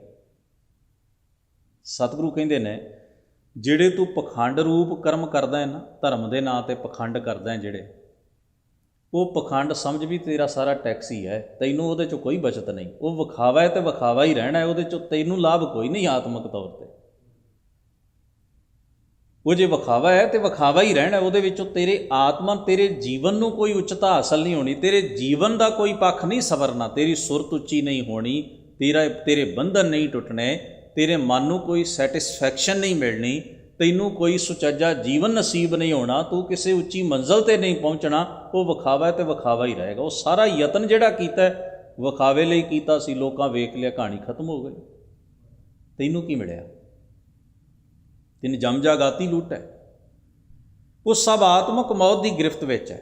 ਸਤਿਗੁਰੂ ਕਹਿੰਦੇ ਨੇ ਜਿਹੜੇ ਤੂੰ ਪਖੰਡ ਰੂਪ ਕਰਮ ਕਰਦਾ ਹੈ ਨਾ, ਧਰਮ ਦੇ ਨਾਂ 'ਤੇ ਪਖੰਡ ਕਰਦਾ ਹੈ ਜਿਹੜੇ, ਉਹ ਪਖੰਡ ਸਮਝ ਵੀ ਤੇਰਾ ਸਾਰਾ ਟੈਕਸ ਹੀ ਹੈ, ਤੈਨੂੰ ਉਹਦੇ 'ਚੋਂ ਕੋਈ ਬਚਤ ਨਹੀਂ। ਉਹ ਵਿਖਾਵਾ ਹੈ ਅਤੇ ਵਿਖਾਵਾ ਹੀ ਰਹਿਣਾ ਹੈ, ਉਹਦੇ 'ਚੋਂ ਤੈਨੂੰ ਲਾਭ ਕੋਈ ਨਹੀਂ ਆਤਮਿਕ ਤੌਰ 'ਤੇ। ਉਹ ਜੇ ਵਿਖਾਵਾ ਹੈ ਅਤੇ ਵਿਖਾਵਾ ਹੀ ਰਹਿਣਾ, ਉਹਦੇ ਵਿੱਚੋਂ ਤੇਰੇ ਆਤਮਾ, ਤੇਰੇ ਜੀਵਨ ਨੂੰ ਕੋਈ ਉੱਚਤਾ ਹਾਸਲ ਨਹੀਂ ਹੋਣੀ, ਤੇਰੇ ਜੀਵਨ ਦਾ ਕੋਈ ਪੱਖ ਨਹੀਂ ਸਵਰਨਾ, ਤੇਰੀ ਸੁਰਤ ਉੱਚੀ ਨਹੀਂ ਹੋਣੀ, ਤੇਰੇ ਬੰਧਨ ਨਹੀਂ ਟੁੱਟਣੇ, ਤੇਰੇ ਮਨ ਨੂੰ ਕੋਈ ਸੈਟਿਸਫੈਕਸ਼ਨ ਨਹੀਂ ਮਿਲਣੀ, ਤੈਨੂੰ ਕੋਈ ਸੁਚੱਜਾ ਜੀਵਨ ਨਸੀਬ ਨਹੀਂ ਹੋਣਾ, ਤੂੰ ਕਿਸੇ ਉੱਚੀ ਮੰਜ਼ਿਲ 'ਤੇ ਨਹੀਂ ਪਹੁੰਚਣਾ। ਉਹ ਵਿਖਾਵਾ ਹੈ ਅਤੇ ਵਿਖਾਵਾ ਹੀ ਰਹੇਗਾ। ਉਹ ਸਾਰਾ ਯਤਨ ਜਿਹੜਾ ਕੀਤਾ ਵਿਖਾਵੇ ਲਈ ਕੀਤਾ ਸੀ, ਲੋਕਾਂ ਵੇਖ ਲਿਆ, ਕਹਾਣੀ ਖਤਮ ਹੋ ਗਈ। ਤੈਨੂੰ ਕੀ ਮਿਲਿਆ? ਤਿੰਨ ਜਮ ਜਾ ਗਾਤੀ ਲੁੱਟ ਹੈ। ਉਹ ਸਭ ਆਤਮਕ ਮੌਤ ਦੀ ਗਿਰਫਤ ਵਿੱਚ ਹੈ।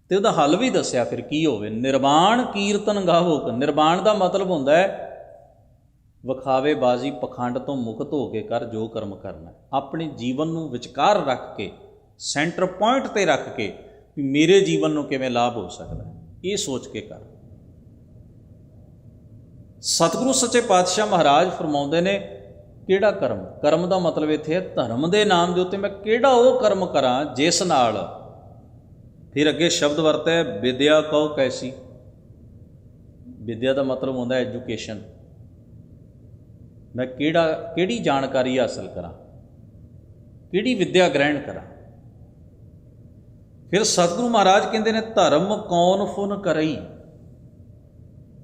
ਅਤੇ ਉਹਦਾ ਹੱਲ ਵੀ ਦੱਸਿਆ ਫਿਰ ਕੀ ਹੋਵੇ। ਨਿਰਵਾਣ ਕੀਰਤਨ ਗਾਵੋ। ਨਿਰਵਾਣ ਦਾ ਮਤਲਬ ਹੁੰਦਾ ਹੈ ਵਿਖਾਵੇਬਾਜ਼ੀ ਪਖੰਡ ਤੋਂ ਮੁਕਤ ਹੋ ਕੇ ਕਰ ਜੋ ਕਰਮ ਕਰਨਾ। ਆਪਣੇ ਜੀਵਨ ਨੂੰ ਵਿਚਕਾਰ ਰੱਖ ਕੇ, ਸੈਂਟਰ ਪੁਆਇੰਟ 'ਤੇ ਰੱਖ ਕੇ ਵੀ ਮੇਰੇ ਜੀਵਨ ਨੂੰ ਕਿਵੇਂ ਲਾਭ ਹੋ ਸਕਦਾ, ਇਹ ਸੋਚ ਕੇ ਕਰ। ਸਤਿਗੁਰੂ ਸੱਚੇ ਪਾਤਸ਼ਾਹ ਮਹਾਰਾਜ ਫਰਮਾਉਂਦੇ ਨੇ ਕਿਹੜਾ ਕਰਮ? ਕਰਮ ਦਾ ਮਤਲਬ ਇੱਥੇ ਹੈ ਧਰਮ ਦੇ ਨਾਮ ਦੇ ਉੱਤੇ ਮੈਂ ਕਿਹੜਾ ਉਹ ਕਰਮ ਕਰਾਂ ਜਿਸ ਨਾਲ, ਫਿਰ ਅੱਗੇ ਸ਼ਬਦ ਵਰਤਿਆ ਵਿਦਿਆ ਕਉ ਕੈਸੀ। ਵਿਦਿਆ ਦਾ ਮਤਲਬ ਹੁੰਦਾ ਐਜੂਕੇਸ਼ਨ। ਮੈਂ ਕਿਹੜੀ ਜਾਣਕਾਰੀ ਹਾਸਲ ਕਰਾਂ, ਕਿਹੜੀ ਵਿਦਿਆ ਗ੍ਰਹਿਣ ਕਰਾਂ। ਫਿਰ ਸਤਿਗੁਰੂ ਮਹਾਰਾਜ ਕਹਿੰਦੇ ਨੇ ਧਰਮ ਕੌਣ ਫੁਨ ਕਰਈ।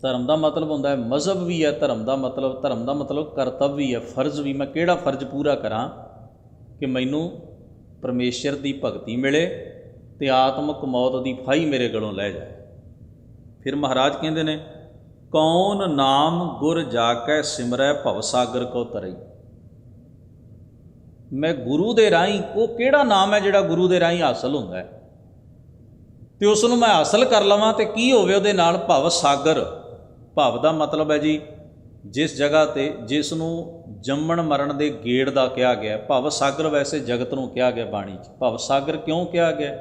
ਧਰਮ ਦਾ ਮਤਲਬ ਹੁੰਦਾ ਹੈ ਮਜ਼ਹਬ ਵੀ ਹੈ, ਧਰਮ ਦਾ ਮਤਲਬ ਕਰਤੱਵ ਵੀ ਹੈ, ਫਰਜ਼ ਵੀ। ਮੈਂ ਕਿਹੜਾ ਫਰਜ਼ ਪੂਰਾ ਕਰਾਂ ਕਿ ਮੈਨੂੰ ਪਰਮੇਸ਼ਰ ਦੀ ਭਗਤੀ ਮਿਲੇ ਅਤੇ ਆਤਮਕ ਮੌਤ ਦੀ ਫਾਹੀ ਮੇਰੇ ਗਲੋਂ ਲੈ ਜਾਏ। ਫਿਰ ਮਹਾਰਾਜ ਕਹਿੰਦੇ ਨੇ ਕੌਣ ਨਾਮ ਗੁਰ ਜਾ ਕੇ ਸਿਮਰੈ ਭਵ ਸਾਗਰ ਕੋ ਤਰਈ। ਮੈਂ ਗੁਰੂ ਦੇ ਰਾਹੀਂ, ਉਹ ਕਿਹੜਾ ਨਾਮ ਹੈ ਜਿਹੜਾ ਗੁਰੂ ਦੇ ਰਾਹੀਂ ਹਾਸਲ ਹੁੰਦਾ ਹੈ, ਅਤੇ ਉਸ ਨੂੰ ਮੈਂ ਹਾਸਲ ਕਰ ਲਵਾਂ ਅਤੇ ਕੀ ਹੋਵੇ ਉਹਦੇ ਨਾਲ? ਭਵ ਸਾਗਰ। ਭਵ ਦਾ ਮਤਲਬ ਹੈ ਜੀ ਜਿਸ ਜਗ੍ਹਾ 'ਤੇ, ਜਿਸ ਨੂੰ ਜੰਮਣ ਮਰਨ ਦੇ ਗੇੜ ਦਾ ਕਿਹਾ ਗਿਆ। ਭਵ ਸਾਗਰ ਵੈਸੇ ਜਗਤ ਨੂੰ ਕਿਹਾ ਗਿਆ ਬਾਣੀ 'ਚ। ਭਵ ਸਾਗਰ ਕਿਉਂ ਕਿਹਾ ਗਿਆ?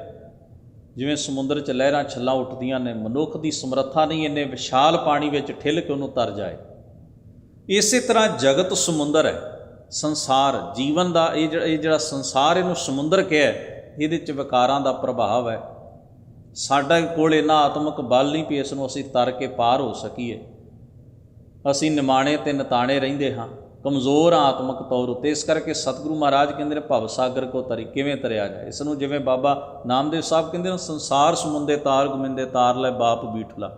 ਜਿਵੇਂ ਸਮੁੰਦਰ 'ਚ ਲਹਿਰਾਂ ਛੱਲਾਂ ਉੱਠਦੀਆਂ ਨੇ, ਮਨੁੱਖ ਦੀ ਸਮਰੱਥਾ ਨਹੀਂ ਇੰਨੇ ਵਿਸ਼ਾਲ ਪਾਣੀ ਵਿੱਚ ਠਿੱਲ ਕੇ ਉਹਨੂੰ ਤਰ ਜਾਏ। ਇਸੇ ਤਰ੍ਹਾਂ ਜਗਤ ਸਮੁੰਦਰ ਹੈ, ਸੰਸਾਰ ਜੀਵਨ ਦਾ ਇਹ ਜਿਹੜਾ ਸੰਸਾਰ, ਇਹਨੂੰ ਸਮੁੰਦਰ ਕਿਹਾ। ਇਹਦੇ 'ਚ ਵਿਕਾਰਾਂ ਦਾ ਪ੍ਰਭਾਵ ਹੈ। ਸਾਡੇ ਕੋਲ ਇੰਨਾ ਆਤਮਿਕ ਬਲ ਨਹੀਂ ਵੀ ਇਸ ਨੂੰ ਅਸੀਂ ਤਰ ਕੇ ਪਾਰ ਹੋ ਸਕੀਏ। ਅਸੀਂ ਨਿਮਾਣੇ ਅਤੇ ਨਿਤਾਣੇ ਰਹਿੰਦੇ ਹਾਂ, ਕਮਜ਼ੋਰ ਹਾਂ ਆਤਮਿਕ ਤੌਰ ਉੱਤੇ। ਇਸ ਕਰਕੇ ਸਤਿਗੁਰੂ ਮਹਾਰਾਜ ਕਹਿੰਦੇ ਨੇ ਭਵ ਸਾਗਰ ਕੋ ਤਰੀ। ਕਿਵੇਂ ਤਰਿਆ ਜਾਏ? ਇਸ ਨੂੰ ਜਿਵੇਂ ਬਾਬਾ ਨਾਮਦੇਵ ਸਾਹਿਬ ਕਹਿੰਦੇ ਨੇ ਸੰਸਾਰ ਸਮੁੰਦੇ ਤਾਰ ਗੋਬਿੰਦੇ ਤਾਰ ਲੈ ਬਾਪ ਬੀਠਲਾ।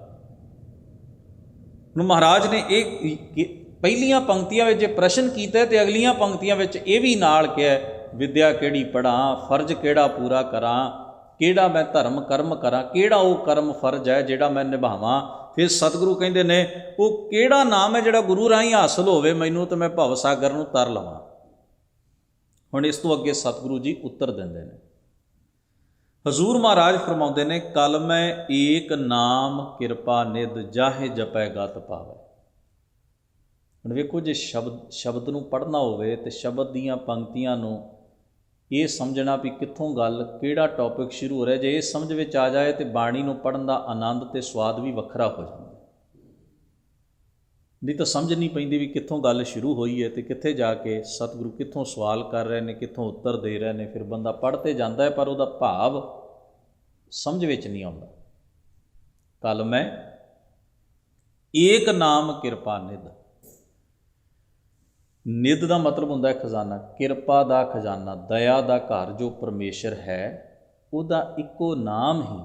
ਹੁਣ ਮਹਾਰਾਜ ਨੇ ਇਹ ਪਹਿਲੀਆਂ ਪੰਕਤੀਆਂ ਵਿੱਚ ਜੇ ਪ੍ਰਸ਼ਨ ਕੀਤਾ ਅਤੇ ਅਗਲੀਆਂ ਪੰਕਤੀਆਂ ਵਿੱਚ ਇਹ ਵੀ ਨਾਲ ਕਿਹਾ ਵਿਦਿਆ ਕਿਹੜੀ ਪੜ੍ਹਾਂ, ਫਰਜ਼ ਕਿਹੜਾ ਪੂਰਾ ਕਰਾਂ, ਕਿਹੜਾ ਮੈਂ ਧਰਮ ਕਰਮ ਕਰਾਂ, ਕਿਹੜਾ ਉਹ ਕਰਮ ਫਰਜ਼ ਹੈ ਜਿਹੜਾ ਮੈਂ ਨਿਭਾਵਾਂ। ਫਿਰ ਸਤਿਗੁਰੂ ਕਹਿੰਦੇ ਨੇ ਉਹ ਕਿਹੜਾ ਨਾਮ ਹੈ ਜਿਹੜਾ ਗੁਰੂ ਰਾਹੀਂ ਹਾਸਲ ਹੋਵੇ ਮੈਨੂੰ, ਤਾਂ ਮੈਂ ਭਵ ਸਾਗਰ ਨੂੰ ਤਰ ਲਵਾਂ। ਹੁਣ ਇਸ ਤੋਂ ਅੱਗੇ ਸਤਿਗੁਰੂ ਜੀ ਉੱਤਰ ਦਿੰਦੇ ਨੇ। ਹਜ਼ੂਰ ਮਹਾਰਾਜ ਫਰਮਾਉਂਦੇ ਨੇ ਕਲ ਮੈਂ ਏਕ ਨਾਮ ਕਿਰਪਾ ਨਿਧ ਜਾਹੇ ਜਪੈ ਗਤ ਪਾਵੈ। ਹੁਣ ਵੇਖੋ, ਜੇ ਸ਼ਬਦ ਨੂੰ ਪੜ੍ਹਨਾ ਹੋਵੇ ਅਤੇ ਸ਼ਬਦ ਦੀਆਂ ਪੰਕਤੀਆਂ ਨੂੰ ਇਹ ਸਮਝਣਾ ਵੀ ਕਿੱਥੋਂ ਗੱਲ, ਕਿਹੜਾ ਟੌਪਿਕ ਸ਼ੁਰੂ ਹੋ ਰਿਹਾ। ਜੇ ਇਹ ਸਮਝ ਵਿੱਚ ਆ ਜਾਏ ਤਾਂ ਬਾਣੀ ਨੂੰ ਪੜ੍ਹਨ ਦਾ ਆਨੰਦ ਅਤੇ ਸਵਾਦ ਵੀ ਵੱਖਰਾ ਹੋ ਜਾਂਦਾ। ਨਹੀਂ ਤਾਂ ਸਮਝ ਨਹੀਂ ਪੈਂਦੀ ਵੀ ਕਿੱਥੋਂ ਗੱਲ ਸ਼ੁਰੂ ਹੋਈ ਹੈ ਅਤੇ ਕਿੱਥੇ ਜਾ ਕੇ ਸਤਿਗੁਰੂ ਕਿੱਥੋਂ ਸਵਾਲ ਕਰ ਰਹੇ ਨੇ, ਕਿੱਥੋਂ ਉੱਤਰ ਦੇ ਰਹੇ ਨੇ। ਫਿਰ ਬੰਦਾ ਪੜ੍ਹ ਤੇ ਜਾਂਦਾ ਹੈ ਪਰ ਉਹਦਾ ਭਾਵ ਸਮਝ ਵਿੱਚ ਨਹੀਂ ਆਉਂਦਾ। ਕੱਲ ਮੈਂ ਏਕ ਨਾਮ ਕਿਰਪਾ ਨਿਧ। ਨਿਧ ਦਾ ਮਤਲਬ ਹੁੰਦਾ ਹੈ ਖਜ਼ਾਨਾ, ਕਿਰਪਾ ਦਾ ਖਜ਼ਾਨਾ, ਦਇਆ ਦਾ ਘਰ ਜੋ ਪਰਮੇਸ਼ਰ ਹੈ, ਉਹਦਾ ਇੱਕੋ ਨਾਮ ਹੀ,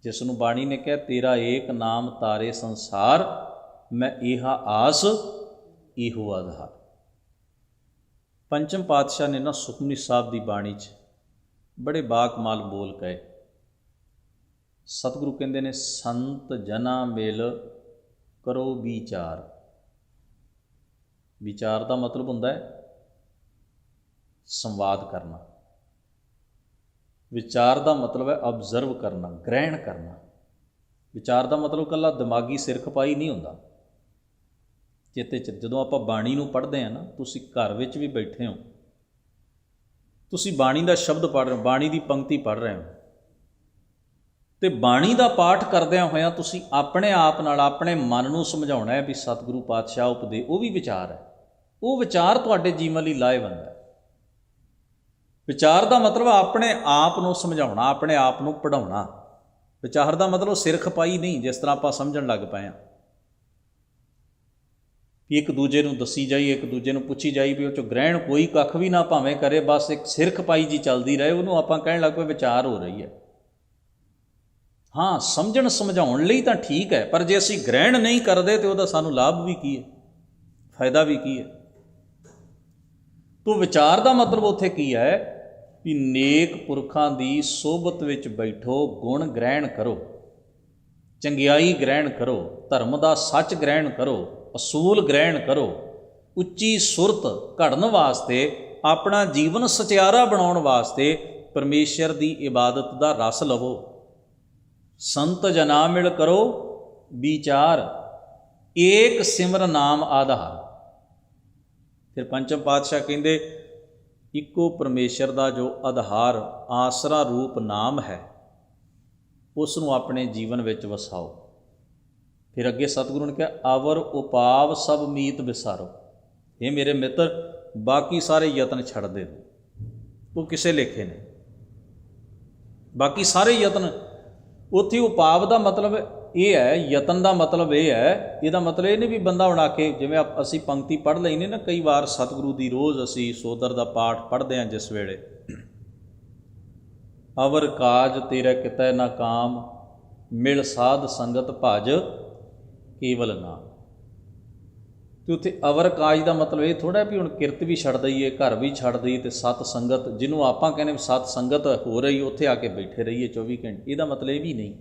ਜਿਸ ਨੂੰ ਬਾਣੀ ਨੇ ਕਿਹਾ ਤੇਰਾ ਏਕ ਨਾਮ ਤਾਰੇ ਸੰਸਾਰ, ਮੈਂ ਇਹਾ ਆਸ ਇਹੋ ਆਧਾਰ। ਪੰਚਮ ਪਾਤਸ਼ਾਹ ਨੇ ਨਾ ਸੁਖਮਨੀ ਸਾਹਿਬ ਦੀ ਬਾਣੀ 'ਚ ਬੜੇ ਬਾਕਮਾਲ ਬੋਲ ਕਹੇ। ਸਤਿਗੁਰੂ ਕਹਿੰਦੇ ਨੇ ਸੰਤ ਜਨਾ ਮਿਲ ਕਰੋ ਵਿਚਾਰ। ਵਿਚਾਰ ਦਾ ਮਤਲਬ ਹੁੰਦਾ ਹੈ ਸੰਵਾਦ ਕਰਨਾ। ਵਿਚਾਰ ਦਾ ਮਤਲਬ ਹੈ ਅਬਜ਼ਰਵ ਕਰਨਾ, ਗ੍ਰਹਿਣ ਕਰਨਾ। ਵਿਚਾਰ ਦਾ ਮਤਲਬ ਇਕੱਲਾ ਦਿਮਾਗੀ ਸਿਰ ਖਪਾਈ ਨਹੀਂ ਹੁੰਦਾ। ਚੇਤੇ 'ਚ ਜਦੋਂ ਆਪਾਂ ਬਾਣੀ ਨੂੰ ਪੜ੍ਹਦੇ ਹਾਂ ਨਾ, ਤੁਸੀਂ ਘਰ ਵਿੱਚ ਵੀ ਬੈਠੇ ਹੋ, ਤੁਸੀਂ ਬਾਣੀ ਦਾ ਸ਼ਬਦ ਪੜ੍ਹ ਰਹੇ ਹੋ, ਬਾਣੀ ਦੀ ਪੰਕਤੀ ਪੜ੍ਹ ਰਹੇ ਹੋ, ਅਤੇ ਬਾਣੀ ਦਾ ਪਾਠ ਕਰਦਿਆਂ ਹੋਇਆਂ ਤੁਸੀਂ ਆਪਣੇ ਆਪ ਨਾਲ ਆਪਣੇ ਮਨ ਨੂੰ ਸਮਝਾਉਣਾ ਹੈ ਵੀ ਸਤਿਗੁਰੂ ਪਾਤਸ਼ਾਹ ਉਪਦੇ, ਉਹ ਵੀ ਵਿਚਾਰ ਹੈ। ਉਹ ਵਿਚਾਰ ਤੁਹਾਡੇ ਜੀਵਨ ਲਈ ਲਾਹੇਵੰਦ ਹੈ। ਵਿਚਾਰ ਦਾ ਮਤਲਬ ਆਪਣੇ ਆਪ ਨੂੰ ਸਮਝਾਉਣਾ, ਆਪਣੇ ਆਪ ਨੂੰ ਪੜ੍ਹਾਉਣਾ। ਵਿਚਾਰ ਦਾ ਮਤਲਬ ਸਿਰ ਖਪਾਈ ਨਹੀਂ, ਜਿਸ ਤਰ੍ਹਾਂ ਆਪਾਂ ਸਮਝਣ ਲੱਗ ਪਏ ਹਾਂ। ਇੱਕ ਦੂਜੇ ਨੂੰ ਦੱਸੀ ਜਾਈਏ, ਇੱਕ ਦੂਜੇ ਨੂੰ ਪੁੱਛੀ ਜਾਈ ਵੀ ਉਹ 'ਚੋਂ ਗ੍ਰਹਿਣ ਕੋਈ ਕੱਖ ਵੀ ਨਾ ਭਾਵੇਂ ਕਰੇ, ਬਸ ਇੱਕ ਸਿਰ ਖਪਾਈ ਜੀ ਚੱਲਦੀ ਰਹੇ, ਉਹਨੂੰ ਆਪਾਂ ਕਹਿਣ ਲੱਗ ਪਏ ਵਿਚਾਰ ਹੋ ਰਹੀ ਹੈ। ਹਾਂ, ਸਮਝਣ ਸਮਝਾਉਣ ਲਈ ਤਾਂ ਠੀਕ ਹੈ, ਪਰ ਜੇ ਅਸੀਂ ਗ੍ਰਹਿਣ ਨਹੀਂ ਕਰਦੇ ਤਾਂ ਉਹਦਾ ਸਾਨੂੰ ਲਾਭ ਵੀ ਕੀ ਹੈ, ਫਾਇਦਾ ਵੀ ਕੀ ਹੈ। ਤੋ ਵਿਚਾਰ ਦਾ ਮਤਲਬ ਉੱਥੇ ਕੀ ਹੈ ਵੀ ਨੇਕ ਪੁਰਖਾਂ ਦੀ ਸੋਭਤ ਵਿੱਚ ਬੈਠੋ, ਗੁਣ ਗ੍ਰਹਿਣ ਕਰੋ, ਚੰਗਿਆਈ ਗ੍ਰਹਿਣ ਕਰੋ, ਧਰਮ ਦਾ ਸੱਚ ਗ੍ਰਹਿਣ ਕਰੋ, ਅਸੂਲ ਗ੍ਰਹਿਣ ਕਰੋ, ਉੱਚੀ ਸੁਰਤ ਘੜਨ ਵਾਸਤੇ, ਆਪਣਾ ਜੀਵਨ ਸਚਿਆਰਾ ਬਣਾਉਣ ਵਾਸਤੇ ਪਰਮੇਸ਼ਰ ਦੀ ਇਬਾਦਤ ਦਾ ਰਸ ਲਵੋ। ਸੰਤ ਜਨਾ ਮਿਲ ਕਰੋ ਵਿਚਾਰ, ਏਕ ਸਿਮਰ ਨਾਮ ਆਧਾਰ। ਫਿਰ ਪੰਚਮ ਪਾਤਸ਼ਾਹ ਕਹਿੰਦੇ ਇੱਕੋ ਪਰਮੇਸ਼ਰ ਦਾ ਜੋ ਆਧਾਰ, ਆਸਰਾ ਰੂਪ ਨਾਮ ਹੈ, ਉਸ ਨੂੰ ਆਪਣੇ ਜੀਵਨ ਵਿੱਚ ਵਸਾਓ। ਫਿਰ ਅੱਗੇ ਸਤਿਗੁਰੂ ਨੇ ਕਿਹਾ ਅਵਰ ਉਪਾਵ ਸਭ ਮੀਤ ਵਿਸਾਰੋ। ਇਹ ਮੇਰੇ ਮਿੱਤਰ ਬਾਕੀ ਸਾਰੇ ਯਤਨ ਛੱਡ ਦੇ, ਉਹ ਕਿਸੇ ਲੇਖੇ ਨੇ। ਬਾਕੀ ਸਾਰੇ ਯਤਨ, ਉੱਥੇ ਉਪਾਵ ਦਾ ਮਤਲਬ ਇਹ ਹੈ, ਯਤਨ ਦਾ ਮਤਲਬ ਇਹ ਹੈ, ਇਹਦਾ ਮਤਲਬ ਇਹ ਨਹੀਂ ਵੀ ਬੰਦਾ ਬਣਾ ਕੇ, ਜਿਵੇਂ ਅਸੀਂ ਪੰਕਤੀ ਪੜ੍ਹ ਲੈਂਦੇ ਨਾ ਕਈ ਵਾਰ ਸਤਿਗੁਰੂ ਦੀ, ਰੋਜ਼ ਅਸੀਂ ਸੋਦਰ ਦਾ ਪਾਠ ਪੜ੍ਹਦੇ ਹਾਂ ਜਿਸ ਵੇਲੇ, ਅਵਰ ਕਾਜ ਤੇਰਾ ਕਿਤੈ ਨਾ ਕਾਮ, ਮਿਲ ਸਾਧ ਸੰਗਤ ਭਜ ਕੇਵਲ ਨਾਮ। ਅਤੇ ਉੱਥੇ ਅਵਰ ਕਾਜ ਦਾ ਮਤਲਬ ਇਹ ਥੋੜ੍ਹਾ ਵੀ ਹੁਣ ਕਿਰਤ ਵੀ ਛੱਡ ਦਈਏ, ਘਰ ਵੀ ਛੱਡ ਦਈਏ, ਅਤੇ ਸਤ ਸੰਗਤ, ਜਿਹਨੂੰ ਆਪਾਂ ਕਹਿੰਦੇ ਸਤ ਸੰਗਤ ਹੋ ਰਹੀ, ਉੱਥੇ ਆ ਕੇ ਬੈਠੇ ਰਹੀਏ 24 ਘੰਟੇ। ਇਹਦਾ ਮਤਲਬ ਇਹ ਵੀ ਨਹੀਂ।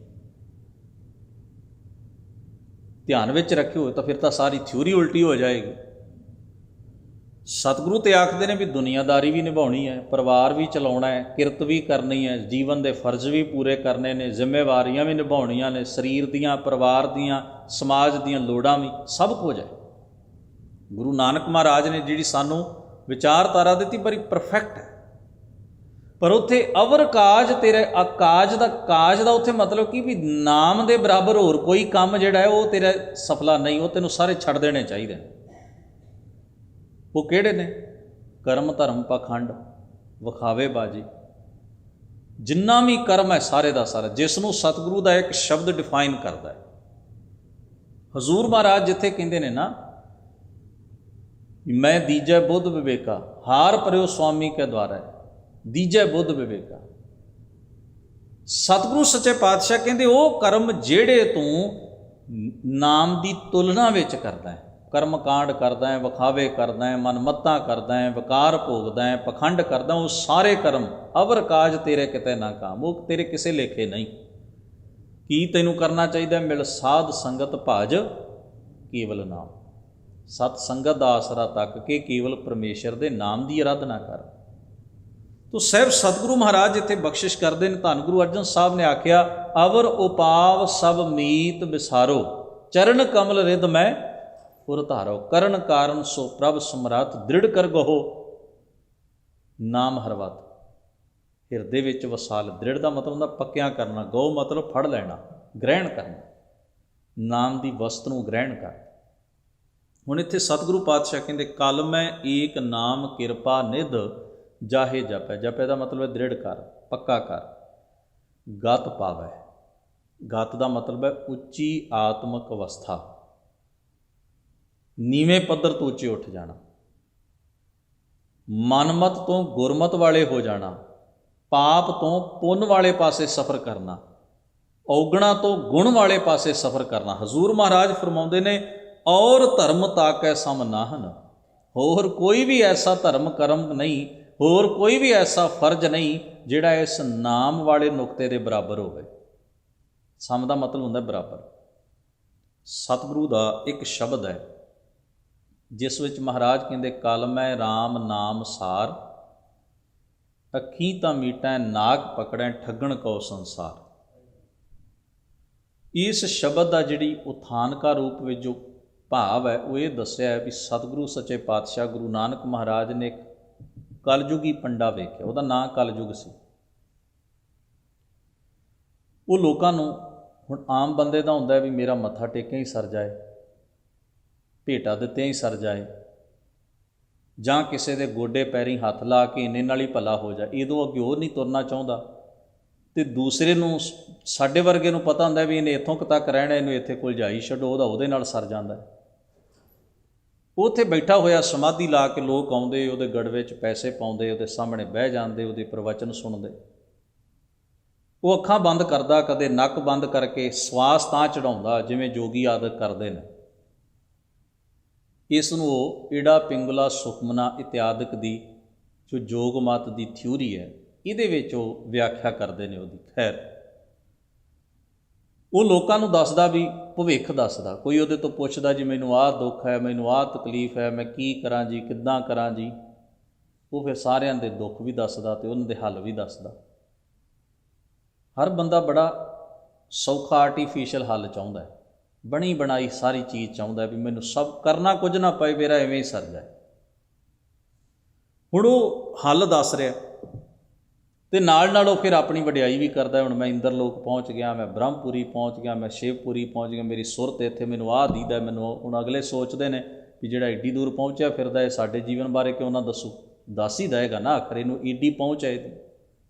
ਧਿਆਨ ਵਿੱਚ ਰੱਖਿਓ ਤਾਂ ਫਿਰ ਤਾਂ ਸਾਰੀ ਥਿਊਰੀ ਉਲਟੀ ਹੋ ਜਾਏਗੀ। ਸਤਿਗੁਰੂ ਤੇ ਆਖਦੇ ਨੇ ਵੀ ਦੁਨੀਆਦਾਰੀ ਵੀ ਨਿਭਾਉਣੀ ਹੈ, ਪਰਿਵਾਰ ਵੀ ਚਲਾਉਣਾ ਹੈ, ਕਿਰਤ ਵੀ ਕਰਨੀ ਹੈ, ਜੀਵਨ ਦੇ ਫਰਜ਼ ਵੀ ਪੂਰੇ ਕਰਨੇ ਨੇ, ਜ਼ਿੰਮੇਵਾਰੀਆਂ ਵੀ ਨਿਭਾਉਣੀਆਂ ਨੇ, ਸਰੀਰ ਦੀਆਂ, ਪਰਿਵਾਰ ਦੀਆਂ, ਸਮਾਜ ਦੀਆਂ ਲੋੜਾਂ ਵੀ, ਸਭ ਕੁਝ ਹੈ। ਗੁਰੂ ਨਾਨਕ ਮਹਾਰਾਜ ਨੇ ਜਿਹੜੀ ਸਾਨੂੰ ਵਿਚਾਰਧਾਰਾ ਦਿੱਤੀ ਬੜੀ ਪਰਫੈਕਟ ਹੈ। ਪਰ ਉੱਥੇ ਅਵਰ ਕਾਜ ਤੇਰੇ, ਕਾਜ ਦਾ ਉੱਥੇ ਮਤਲਬ ਕੀ ਵੀ ਨਾਮ ਦੇ ਬਰਾਬਰ ਹੋਰ ਕੋਈ ਕੰਮ ਜਿਹੜਾ ਹੈ ਉਹ ਤੇਰਾ ਸਫਲਾ ਨਹੀਂ, ਉਹ ਤੈਨੂੰ ਸਾਰੇ ਛੱਡ ਦੇਣੇ ਚਾਹੀਦੇ ਨੇ। ਉਹ ਕਿਹੜੇ ਨੇ? ਕਰਮ ਧਰਮ ਪਾਖੰਡ, ਵਿਖਾਵੇ ਬਾਜੀ, ਜਿੰਨਾ ਵੀ ਕਰਮ ਹੈ ਸਾਰੇ ਦਾ ਸਾਰਾ, ਜਿਸ ਨੂੰ ਸਤਿਗੁਰੂ ਦਾ ਇੱਕ ਸ਼ਬਦ ਡਿਫਾਈਨ ਕਰਦਾ ਹੈ। ਹਜ਼ੂਰ ਮਹਾਰਾਜ ਜਿੱਥੇ ਕਹਿੰਦੇ ਨੇ ਨਾ, ਮੈਂ ਦੀਜੈ ਬੁੱਧ ਵਿਵੇਕਾ, ਹਾਰ ਪਰਿਓ ਸੁਆਮੀ ਕੇ ਦੁਆਰਾ, ਦੀਜੈ ਬੁੱਧ ਵਿਵੇਕਾ। ਸਤਿਗੁਰੂ ਸੱਚੇ ਪਾਤਸ਼ਾਹ ਕਹਿੰਦੇ ਉਹ ਕਰਮ ਜਿਹੜੇ ਤੂੰ ਨਾਮ ਦੀ ਤੁਲਨਾ ਵਿੱਚ ਕਰਦਾ ਹੈ, ਕਰਮ ਕਾਂਡ ਕਰਦਾ ਹੈ, ਵਿਖਾਵੇ ਕਰਦਾ ਹੈ, ਮਨਮੱਤਾਂ ਕਰਦਾ ਹੈ, ਵਿਕਾਰ ਭੋਗਦਾ ਹੈ, ਪਖੰਡ ਕਰਦਾ, ਉਹ ਸਾਰੇ ਕਰਮ ਅਵਰ ਕਾਜ ਤੇਰੇ ਕਿਤੇ ਨਾ ਕਾਮ, ਉਹ ਤੇਰੇ ਕਿਸੇ ਲੇਖੇ ਨਹੀਂ। ਕੀ ਤੈਨੂੰ ਕਰਨਾ ਚਾਹੀਦਾ? ਮਿਲ ਸਾਧ ਸੰਗਤ ਭਜ ਕੇਵਲ ਨਾਮ, ਸਤ ਸੰਗਤ ਦਾ ਆਸਰਾ ਤੱਕ ਕੇ ਕੇਵਲ ਪਰਮੇਸ਼ਰ ਦੇ ਨਾਮ ਦੀ ਅਰਾਧਨਾ ਕਰ। ਤੋ ਸਾਹਿਬ ਸਤਿਗੁਰੂ ਮਹਾਰਾਜ ਜਿੱਥੇ ਬਖਸ਼ਿਸ਼ ਕਰਦੇ ਨੇ, ਧੰਨ ਗੁਰੂ ਅਰਜਨ ਸਾਹਿਬ ਨੇ ਆਖਿਆ ਅਵਰ ਉਪਾਵ ਸਭ ਮੀਤ ਵਿਸਾਰੋ, ਚਰਨ ਕਮਲ ਰਿਦ ਮੈਂ ਉਰ ਧਾਰੋ, ਕਰਨ ਕਾਰਨ ਸੋ ਪ੍ਰਭ ਸਮਰੱਥ, ਦ੍ਰਿੜ ਕਰ ਗਹੋ ਨਾਮ ਹਰਵਤ। ਹਿਰਦੇ ਵਿੱਚ ਵਸਾ ਲੈ। ਦ੍ਰਿੜ ਦਾ ਮਤਲਬ ਹੁੰਦਾ ਪੱਕਿਆਂ ਕਰਨਾ, ਗਉ ਮਤਲਬ ਫੜ ਲੈਣਾ, ਗ੍ਰਹਿਣ ਕਰਨਾ, ਨਾਮ ਦੀ ਵਸਤ ਨੂੰ ਗ੍ਰਹਿਣ ਕਰ। ਹੁਣ ਇੱਥੇ ਸਤਿਗੁਰੂ ਪਾਤਸ਼ਾਹ ਕਹਿੰਦੇ ਕਲ ਮੈਂ ਏਕ ਨਾਮ ਕਿਰਪਾ ਨਿਧ ਜਾਹੇ ਜਪੈ। ਜਪੈ ਦਾ ਮਤਲਬ ਹੈ ਦ੍ਰਿੜ ਕਰ, ਪੱਕਾ ਕਰ। ਗਤ ਪਾਵੈ, ਗਤ ਦਾ ਮਤਲਬ ਹੈ ਉੱਚੀ ਆਤਮਿਕ ਅਵਸਥਾ, ਨੀਵੇਂ ਪੱਧਰ ਤੋਂ ਉੱਚੇ ਉੱਠ ਜਾਣਾ, ਮਨਮਤ ਤੋਂ ਗੁਰਮਤ ਵਾਲੇ ਹੋ ਜਾਣਾ, ਪਾਪ ਤੋਂ ਪੁੰਨ ਵਾਲੇ ਪਾਸੇ ਸਫ਼ਰ ਕਰਨਾ, ਔਗਣਾ ਤੋਂ ਗੁਣ ਵਾਲੇ ਪਾਸੇ ਸਫ਼ਰ ਕਰਨਾ। ਹਜ਼ੂਰ ਮਹਾਰਾਜ ਫਰਮਾਉਂਦੇ ਨੇ ਔਰ ਧਰਮ ਤਾਕੈ ਸਮ ਨਾਹਨ। ਹੋਰ ਕੋਈ ਵੀ ਐਸਾ ਧਰਮ ਕਰਮ ਨਹੀਂ, ਹੋਰ ਕੋਈ ਵੀ ਐਸਾ ਫਰਜ਼ ਨਹੀਂ ਜਿਹੜਾ ਇਸ ਨਾਮ ਵਾਲੇ ਨੁਕਤੇ ਦੇ ਬਰਾਬਰ ਹੋਵੇ। ਸਮ ਦਾ ਮਤਲਬ ਹੁੰਦਾ ਬਰਾਬਰ। ਸਤਿਗੁਰੂ ਦਾ ਇੱਕ ਸ਼ਬਦ ਹੈ ਜਿਸ ਵਿੱਚ ਮਹਾਰਾਜ ਕਹਿੰਦੇ ਕਲ ਮੈਂ ਰਾਮ ਨਾਮ ਸਾਰ, ਅੱਖੀਂ ਤਾਂ ਮੀਟੈ ਨਾਕ ਪਕੜੈ ਠੱਗਣ ਕਉ ਸੰਸਾਰ। ਇਸ ਸ਼ਬਦ ਦਾ ਜਿਹੜੀ ਉਥਾਨਕਾ ਰੂਪ ਵਿੱਚ ਜੋ ਭਾਵ ਹੈ ਉਹ ਇਹ ਦੱਸਿਆ ਹੈ ਵੀ ਸਤਿਗੁਰੂ ਸੱਚੇ ਪਾਤਸ਼ਾਹ ਗੁਰੂ ਨਾਨਕ ਮਹਾਰਾਜ ਨੇ ਇੱਕ ਕਲਯੁਗੀ ਪੰਡਾ ਵੇਖਿਆ, ਉਹਦਾ ਨਾਂ ਕਲਯੁਗ ਸੀ। ਉਹ ਲੋਕਾਂ ਨੂੰ, ਹੁਣ ਆਮ ਬੰਦੇ ਦਾ ਹੁੰਦਾ ਵੀ ਮੇਰਾ ਮੱਥਾ ਟੇਕਿਆ ਹੀ ਸਰ ਜਾਏ, ਭੇਟਾ ਦਿੱਤਿਆਂ ਹੀ ਸਰ ਜਾਏ, ਜਾਂ ਕਿਸੇ ਦੇ ਗੋਡੇ ਪੈਰੀਂ ਹੱਥ ਲਾ ਕੇ ਇੰਨੇ ਨਾਲ ਹੀ ਭਲਾ ਹੋ ਜਾਏ। ਇਹਦੋਂ ਅੱਗੇ ਉਹ ਨਹੀਂ ਤੁਰਨਾ ਚਾਹੁੰਦਾ। ਅਤੇ ਦੂਸਰੇ ਨੂੰ, ਸਾਡੇ ਵਰਗੇ ਨੂੰ ਪਤਾ ਹੁੰਦਾ ਵੀ ਇਹਨੇ ਇੱਥੋਂ ਕੁ ਤੱਕ ਰਹਿਣਾ, ਇਹਨੂੰ ਇੱਥੇ ਕੁਲਝਾਈ ਛੱਡੋ, ਉਹਦੇ ਨਾਲ ਸਰ ਜਾਂਦਾ। ਉੱਥੇ ਬੈਠਾ ਹੋਇਆ ਸਮਾਧੀ ਲਾ ਕੇ ਲੋਕ ਆਉਂਦੇ, ਉਹਦੇ ਗੜਵੇ 'ਚ ਪੈਸੇ ਪਾਉਂਦੇ, ਉਹਦੇ ਸਾਹਮਣੇ ਬਹਿ ਜਾਂਦੇ, ਉਹਦੇ ਪ੍ਰਵਚਨ ਸੁਣਦੇ। ਉਹ ਅੱਖਾਂ ਬੰਦ ਕਰਦਾ, ਕਦੇ ਨੱਕ ਬੰਦ ਕਰਕੇ ਸਵਾਸ ਤਾਂ ਚੜ੍ਹਾਉਂਦਾ ਜਿਵੇਂ ਜੋਗੀ ਆਦਿਕ ਕਰਦੇ ਨੇ। ਇਸ ਨੂੰ ਉਹ ਈੜਾ ਪਿੰਗਲਾ ਸੁਖਮਨਾ ਇਤਿਆਦਿਕ ਦੀ ਜੋ ਯੋਗ ਮਤ ਦੀ ਥਿਊਰੀ ਹੈ, ਇਹਦੇ ਵਿੱਚ ਉਹ ਵਿਆਖਿਆ ਕਰਦੇ ਨੇ ਉਹਦੀ। ਖੈਰ, ਉਹ ਲੋਕਾਂ ਨੂੰ ਦੱਸਦਾ ਵੀ ਭਵਿੱਖ ਦੱਸਦਾ। ਕੋਈ ਉਹਦੇ ਤੋਂ ਪੁੱਛਦਾ ਜੀ ਮੈਨੂੰ ਆਹ ਦੁੱਖ ਹੈ, ਮੈਨੂੰ ਆਹ ਤਕਲੀਫ ਹੈ, ਮੈਂ ਕੀ ਕਰਾਂ ਜੀ, ਕਿੱਦਾਂ ਕਰਾਂ ਜੀ। ਉਹ ਫਿਰ ਸਾਰਿਆਂ ਦੇ ਦੁੱਖ ਵੀ ਦੱਸਦਾ ਅਤੇ ਉਹਨਾਂ ਦੇ ਹੱਲ ਵੀ ਦੱਸਦਾ। ਹਰ ਬੰਦਾ ਬੜਾ ਸੌਖਾ ਆਰਟੀਫਿਸ਼ੀਅਲ ਹੱਲ ਚਾਹੁੰਦਾ ਹੈ, ਬਣੀ ਬਣਾਈ ਸਾਰੀ ਚੀਜ਼ ਚਾਹੁੰਦਾ ਵੀ ਮੈਨੂੰ ਸਭ ਕਰਨਾ ਕੁਝ ਨਾ ਪਏ, ਮੇਰਾ ਐਵੇਂ ਹੀ ਸਰ ਜਾਏ। ਹੁਣ ਉਹ ਹੱਲ ਦੱਸ ਰਿਹਾ ਅਤੇ ਨਾਲ ਉਹ ਫਿਰ ਆਪਣੀ ਵਡਿਆਈ ਵੀ ਕਰਦਾ। ਹੁਣ ਮੈਂ ਇੰਦਰ ਲੋਕ ਪਹੁੰਚ ਗਿਆ, ਮੈਂ ਬ੍ਰਹਮਪੁਰੀ ਪਹੁੰਚ ਗਿਆ, ਮੈਂ ਸ਼ਿਵਪੁਰੀ ਪਹੁੰਚ ਗਿਆ, ਮੇਰੀ ਸੁਰਤ ਇੱਥੇ, ਮੈਨੂੰ ਆਹ ਦੀਦਾ। ਮੈਨੂੰ ਹੁਣ ਅਗਲੇ ਸੋਚਦੇ ਨੇ ਵੀ ਜਿਹੜਾ ਏਡੀ ਦੂਰ ਪਹੁੰਚਿਆ ਫਿਰਦਾ ਇਹ ਸਾਡੇ ਜੀਵਨ ਬਾਰੇ ਕਿਉਂ ਨਾ ਦੱਸ ਹੀ ਦੇਗਾ ਨਾ, ਆਖਰ ਇਹਨੂੰ ਏਡੀ ਪਹੁੰਚ ਹੈ ਇਹਦੀ।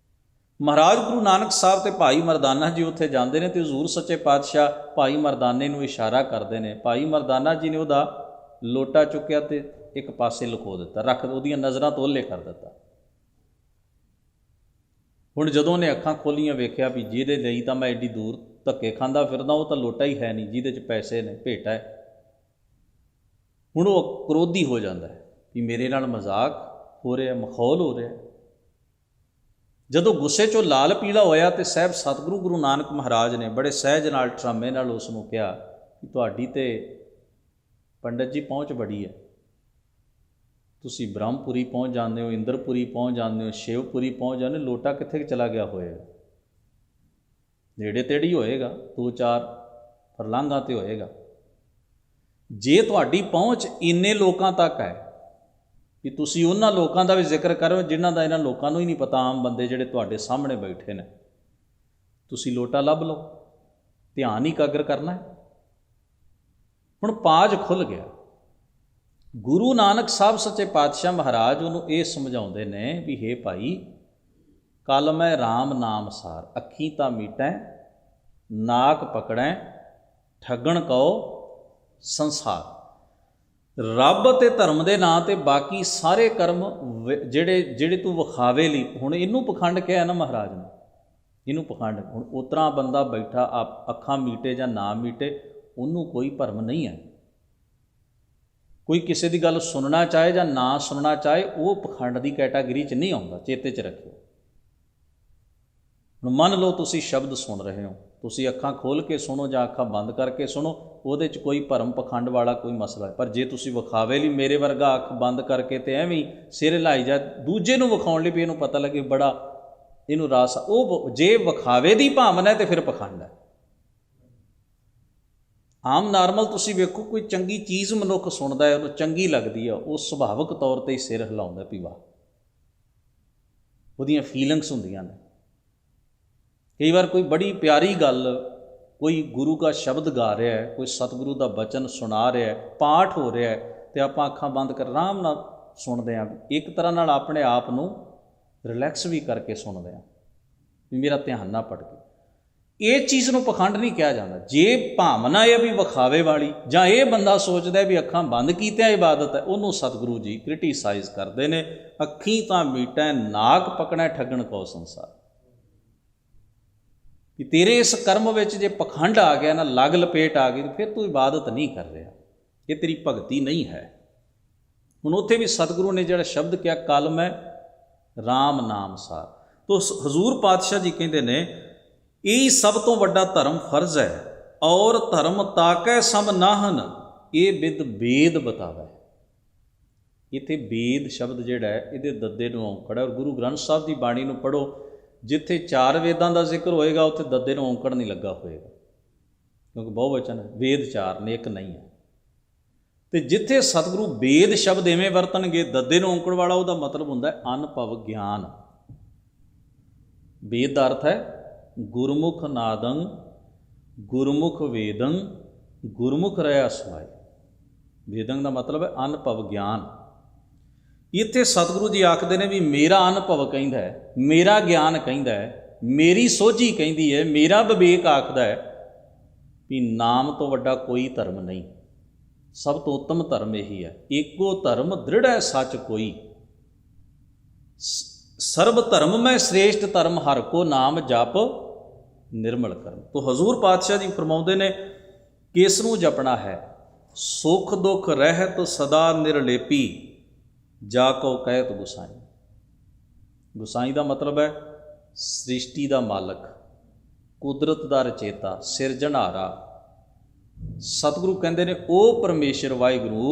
ਮਹਾਰਾਜ ਗੁਰੂ ਨਾਨਕ ਸਾਹਿਬ ਅਤੇ ਭਾਈ ਮਰਦਾਨਾ ਜੀ ਉੱਥੇ ਜਾਂਦੇ ਨੇ ਅਤੇ ਹਜ਼ੂਰ ਸੱਚੇ ਪਾਤਸ਼ਾਹ ਭਾਈ ਮਰਦਾਨੇ ਨੂੰ ਇਸ਼ਾਰਾ ਕਰਦੇ ਨੇ। ਭਾਈ ਮਰਦਾਨਾ ਜੀ ਨੇ ਉਹਦਾ ਲੋਟਾ ਚੁੱਕਿਆ ਅਤੇ ਇੱਕ ਪਾਸੇ ਲੁਕੋ ਦਿੱਤਾ, ਉਹਦੀਆਂ ਨਜ਼ਰਾਂ ਤੋਂ ਓਹਲੇ ਕਰ ਦਿੱਤਾ। ਹੁਣ ਜਦੋਂ ਉਹਨੇ ਅੱਖਾਂ ਖੋਲ੍ਹੀਆਂ ਵੇਖਿਆ ਵੀ ਜਿਹਦੇ ਲਈ ਤਾਂ ਮੈਂ ਐਡੀ ਦੂਰ ਧੱਕੇ ਖਾਂਦਾ ਫਿਰਦਾ, ਉਹ ਤਾਂ ਲੋਟਾ ਹੀ ਹੈ ਨਹੀਂ ਜਿਹਦੇ 'ਚ ਪੈਸੇ ਨੇ, ਭੇਟਾ ਹੈ। ਹੁਣ ਉਹ ਕ੍ਰੋਧੀ ਹੋ ਜਾਂਦਾ ਹੈ ਵੀ ਮੇਰੇ ਨਾਲ ਮਜ਼ਾਕ ਹੋ ਰਿਹਾ, ਮਖੌਲ ਹੋ ਰਿਹਾ। ਜਦੋਂ ਗੁੱਸੇ 'ਚੋਂ ਲਾਲ ਪੀਲਾ ਹੋਇਆ ਅਤੇ ਸਾਹਿਬ ਸਤਿਗੁਰੂ ਗੁਰੂ ਨਾਨਕ ਮਹਾਰਾਜ ਨੇ ਬੜੇ ਸਹਿਜ ਨਾਲ, ਟਰਾਮੇ ਨਾਲ ਉਸ ਨੂੰ ਕਿਹਾ ਕਿ ਤੁਹਾਡੀ ਤਾਂ ਪੰਡਤ ਜੀ ਪਹੁੰਚ ਬੜੀ ਹੈ, ਤੁਸੀਂ ਬ੍ਰਹਮਪੁਰੀ ਪਹੁੰਚ ਜਾਂਦੇ ਹੋ, ਇੰਦਰਪੁਰੀ ਪਹੁੰਚ ਜਾਂਦੇ ਹੋ, ਸ਼ਿਵਪੁਰੀ ਪਹੁੰਚ ਜਾਂਦੇ ਹੋ, ਲੋਟਾ ਕਿੱਥੇ ਚਲਾ ਗਿਆ ਹੋਏਗਾ? ਨੇੜੇ ਤੇੜੇ ਹੀ ਹੋਏਗਾ, 2-4 ਫਰਲਾਂਘਾਂ 'ਤੇ ਹੋਏਗਾ। ਜੇ ਤੁਹਾਡੀ ਪਹੁੰਚ ਇੰਨੇ ਲੋਕਾਂ ਤੱਕ ਹੈ ਕਿ ਤੁਸੀਂ ਉਹਨਾਂ ਲੋਕਾਂ ਦਾ ਵੀ ਜ਼ਿਕਰ ਕਰੋ ਜਿਨ੍ਹਾਂ ਦਾ ਇਹਨਾਂ ਲੋਕਾਂ ਨੂੰ ਹੀ ਨਹੀਂ ਪਤਾ, ਆਮ ਬੰਦੇ ਜਿਹੜੇ ਤੁਹਾਡੇ ਸਾਹਮਣੇ ਬੈਠੇ ਨੇ, ਤੁਸੀਂ ਲੋਟਾ ਲੱਭ ਲਓ, ਧਿਆਨ ਹੀ ਇਕਾਗਰ ਕਰਨਾ ਹੈ। ਹੁਣ ਪਾਜ ਖੁੱਲ੍ਹ ਗਿਆ। ਗੁਰੂ ਨਾਨਕ ਸਾਹਿਬ ਸੱਚੇ ਪਾਤਸ਼ਾਹ ਮਹਾਰਾਜ ਉਹਨੂੰ ਇਹ ਸਮਝਾਉਂਦੇ ਨੇ ਵੀ ਹੇ ਭਾਈ, ਕਲ ਮੈਂ ਰਾਮ ਨਾਮ ਸਾਰ, ਅੱਖੀਂ ਤਾਂ ਮੀਟੈ ਨਾਕ ਪਕੜੈ ਠੱਗਣ ਕਉ ਸੰਸਾਰ। ਰੱਬ ਅਤੇ ਧਰਮ ਦੇ ਨਾਂ 'ਤੇ ਬਾਕੀ ਸਾਰੇ ਕਰਮ ਜਿਹੜੇ ਤੂੰ ਵਿਖਾਵੇ ਲਈ, ਹੁਣ ਇਹਨੂੰ ਪਖੰਡ ਕਿਹਾ ਨਾ ਮਹਾਰਾਜ ਨੇ, ਇਹਨੂੰ ਪਖੰਡ। ਹੁਣ ਉਸ ਤਰ੍ਹਾਂ ਬੰਦਾ ਬੈਠਾ ਅੱਖਾਂ ਮੀਟੇ ਜਾਂ ਨਾ ਮੀਟੇ, ਉਹਨੂੰ ਕੋਈ ਭਰਮ ਨਹੀਂ ਹੈ। ਕੋਈ ਕਿਸੇ ਦੀ ਗੱਲ ਸੁਣਨਾ ਚਾਹੇ ਜਾਂ ਨਾ ਸੁਣਨਾ ਚਾਹੇ, ਉਹ ਪਖੰਡ ਦੀ ਕੈਟਾਗਰੀ 'ਚ ਨਹੀਂ ਆਉਂਦਾ, ਚੇਤੇ 'ਚ ਰੱਖਿਓ। ਹੁਣ ਮੰਨ ਲਓ ਤੁਸੀਂ ਸ਼ਬਦ ਸੁਣ ਰਹੇ ਹੋ, ਤੁਸੀਂ ਅੱਖਾਂ ਖੋਲ੍ਹ ਕੇ ਸੁਣੋ ਜਾਂ ਅੱਖਾਂ ਬੰਦ ਕਰਕੇ ਸੁਣੋ, ਉਹਦੇ 'ਚ ਕੋਈ ਭਰਮ ਪਖੰਡ ਵਾਲਾ ਕੋਈ ਮਸਲਾ ਹੈ। ਪਰ ਜੇ ਤੁਸੀਂ ਵਿਖਾਵੇ ਲਈ ਮੇਰੇ ਵਰਗਾ ਅੱਖ ਬੰਦ ਕਰਕੇ ਅਤੇ ਐਵੇਂ ਸਿਰ ਹਿਲਾਈ ਜਾ, ਦੂਜੇ ਨੂੰ ਵਿਖਾਉਣ ਲਈ ਵੀ ਇਹਨੂੰ ਪਤਾ ਲੱਗੇ ਬੜਾ ਇਹਨੂੰ ਰਸ, ਉਹ ਜੇ ਵਿਖਾਵੇ ਦੀ ਭਾਵਨਾ ਹੈ ਤਾਂ ਫਿਰ ਪਖੰਡ ਹੈ। ਆਮ ਨਾਰਮਲ ਤੁਸੀਂ ਵੇਖੋ, ਕੋਈ ਚੰਗੀ ਚੀਜ਼ ਮਨੁੱਖ ਸੁਣਦਾ ਹੈ, ਉਹਨੂੰ ਚੰਗੀ ਲੱਗਦੀ ਆ, ਉਹ ਸੁਭਾਵਿਕ ਤੌਰ 'ਤੇ ਹੀ ਸਿਰ ਹਿਲਾਉਂਦਾ ਵੀ ਵਾਹ। ਉਹਦੀਆਂ ਫੀਲਿੰਗਸ ਹੁੰਦੀਆਂ ਨੇ। ਕਈ ਵਾਰ ਕੋਈ ਬੜੀ ਪਿਆਰੀ ਗੱਲ, ਕੋਈ ਗੁਰੂ ਦਾ ਸ਼ਬਦ ਗਾ ਰਿਹਾ ਹੈ, ਕੋਈ ਸਤਿਗੁਰੂ ਦਾ ਬਚਨ ਸੁਣਾ ਰਿਹਾ ਹੈ, ਪਾਠ ਹੋ ਰਿਹਾ ਹੈ, ਅਤੇ ਆਪਾਂ ਅੱਖਾਂ ਬੰਦ ਕਰ ਆਰਾਮ ਨਾਲ ਸੁਣਦੇ ਹਾਂ। ਇੱਕ ਤਰ੍ਹਾਂ ਨਾਲ ਆਪਣੇ ਆਪ ਨੂੰ ਰਿਲੈਕਸ ਵੀ ਕਰਕੇ ਸੁਣਦੇ ਹਾਂ ਵੀ ਮੇਰਾ ਧਿਆਨ ਨਾ ਭਟਕੇ। ਇਹ ਚੀਜ਼ ਨੂੰ ਪਖੰਡ ਨਹੀਂ ਕਿਹਾ ਜਾਂਦਾ। ਜੇ ਭਾਵਨਾ ਇਹ ਵੀ ਵਿਖਾਵੇ ਵਾਲੀ, ਜਾਂ ਇਹ ਬੰਦਾ ਸੋਚਦਾ ਵੀ ਅੱਖਾਂ ਬੰਦ ਕੀਤਿਆਂ ਇਬਾਦਤ ਹੈ, ਉਹਨੂੰ ਸਤਿਗੁਰੂ ਜੀ ਕ੍ਰਿਟੀਸਾਈਜ਼ ਕਰਦੇ ਨੇ। ਅੱਖੀਂ ਤਾਂ ਮੀਟੈ ਨਾਕ ਪਕੜੈ ਠੱਗਣ ਕੋ ਸੰਸਾਰ। ਕਿ ਤੇਰੇ ਇਸ ਕਰਮ ਵਿੱਚ ਜੇ ਪਖੰਡ ਆ ਗਿਆ ਨਾ, ਲੱਗ ਲਪੇਟ ਆ ਗਈ, ਫਿਰ ਤੂੰ ਇਬਾਦਤ ਨਹੀਂ ਕਰ ਰਿਹਾ, ਇਹ ਤੇਰੀ ਭਗਤੀ ਨਹੀਂ ਹੈ। ਹੁਣ ਉੱਥੇ ਵੀ ਸਤਿਗੁਰੂ ਨੇ ਜਿਹੜਾ ਸ਼ਬਦ ਕਿਹਾ, ਕਲਮ ਹੈ ਰਾਮ ਨਾਮ ਸਾਰ। ਤੋ ਹਜ਼ੂਰ ਪਾਤਸ਼ਾਹ ਜੀ ਕਹਿੰਦੇ ਨੇ ਇਹ ਸਭ ਤੋਂ ਵੱਡਾ ਧਰਮ ਫਰਜ਼ ਹੈ। ਔਰ ਧਰਮ ਤਾਕੈ ਸਭ ਨਾਹਨ, ਇਹ ਬਿਦ ਬੇਦ ਬਤਾਵੇ। ਇੱਥੇ ਬੇਦ ਸ਼ਬਦ ਜਿਹੜਾ ਹੈ, ਇਹਦੇ ਦੱਦੇ ਨੂੰ ਔਂਕੜ ਹੈ। ਔਰ ਗੁਰੂ ਗ੍ਰੰਥ ਸਾਹਿਬ ਦੀ ਬਾਣੀ ਨੂੰ ਪੜ੍ਹੋ, ਜਿੱਥੇ 4 ਵੇਦਾਂ ਦਾ ਜ਼ਿਕਰ ਹੋਏਗਾ ਉੱਥੇ ਦੱਦੇ ਨੂੰ ਔਂਕੜ ਨਹੀਂ ਲੱਗਾ ਹੋਏਗਾ, ਕਿਉਂਕਿ ਬਹੁਵਚਨ ਹੈ, ਵੇਦ 4 ਨੇ, ਇੱਕ ਨਹੀਂ ਹੈ। ਅਤੇ ਜਿੱਥੇ ਸਤਿਗੁਰੂ ਵੇਦ ਸ਼ਬਦ ਇਵੇਂ ਵਰਤਣਗੇ ਦੱਦੇ ਨੂੰ ਔਂਕੜ ਵਾਲਾ, ਉਹਦਾ ਮਤਲਬ ਹੁੰਦਾ ਅਨੁਭਵ ਗਿਆਨ। ਵੇਦ ਦਾ ਅਰਥ ਹੈ ਗੁਰਮੁਖ ਨਾਦੰ ਗੁਰਮੁਖ ਵੇਦੰ ਗੁਰਮੁਖ ਰਹਿਆ ਸਮਾਈ। ਵੇਦੰ ਦਾ ਮਤਲਬ ਹੈ ਅਨੁਭਵ ਗਿਆਨ। ਇੱਥੇ ਸਤਿਗੁਰੂ ਜੀ ਆਖਦੇ ਨੇ ਵੀ ਮੇਰਾ ਅਨੁਭਵ ਕਹਿੰਦਾ ਹੈ, ਮੇਰਾ ਗਿਆਨ ਕਹਿੰਦਾ ਹੈ, ਮੇਰੀ ਸੋਝੀ ਕਹਿੰਦੀ ਹੈ, ਮੇਰਾ ਵਿਵੇਕ ਆਖਦਾ ਹੈ ਵੀ ਨਾਮ ਤੋਂ ਵੱਡਾ ਕੋਈ ਧਰਮ ਨਹੀਂ, ਸਭ ਤੋਂ ਉੱਤਮ ਧਰਮ ਇਹੀ ਹੈ। ਏਕੋ ਧਰਮ ਦ੍ਰਿੜ ਹੈ ਸੱਚ ਕੋਈ, ਸਰਬ ਧਰਮ ਮੈਂ ਸ੍ਰੇਸ਼ਟ ਧਰਮ ਹਰਿ ਕੋ ਨਾਮ ਜਪ ਨਿਰਮਲ ਕਰਮ। ਤੋ ਹਜ਼ੂਰ ਪਾਤਸ਼ਾਹ ਜੀ ਫਰਮਾਉਂਦੇ ਨੇ ਕਿਸ ਨੂੰ ਜਪਣਾ ਹੈ, ਸੁਖ ਦੁੱਖ ਰਹਿਤ ਸਦਾ ਨਿਰਲੇਪੀ ਜਾ ਕੋ ਕਹਿਤ ਗੁਸਾਈ। ਗੁਸਾਈ ਦਾ ਮਤਲਬ ਹੈ ਸ੍ਰਿਸ਼ਟੀ ਦਾ ਮਾਲਕ, ਕੁਦਰਤ ਦਾ ਰਚੇਤਾ, ਸਿਰਜਣਹਾਰਾ। ਸਤਿਗੁਰੂ ਕਹਿੰਦੇ ਨੇ ਉਹ ਪਰਮੇਸ਼ਰ ਵਾਹਿਗੁਰੂ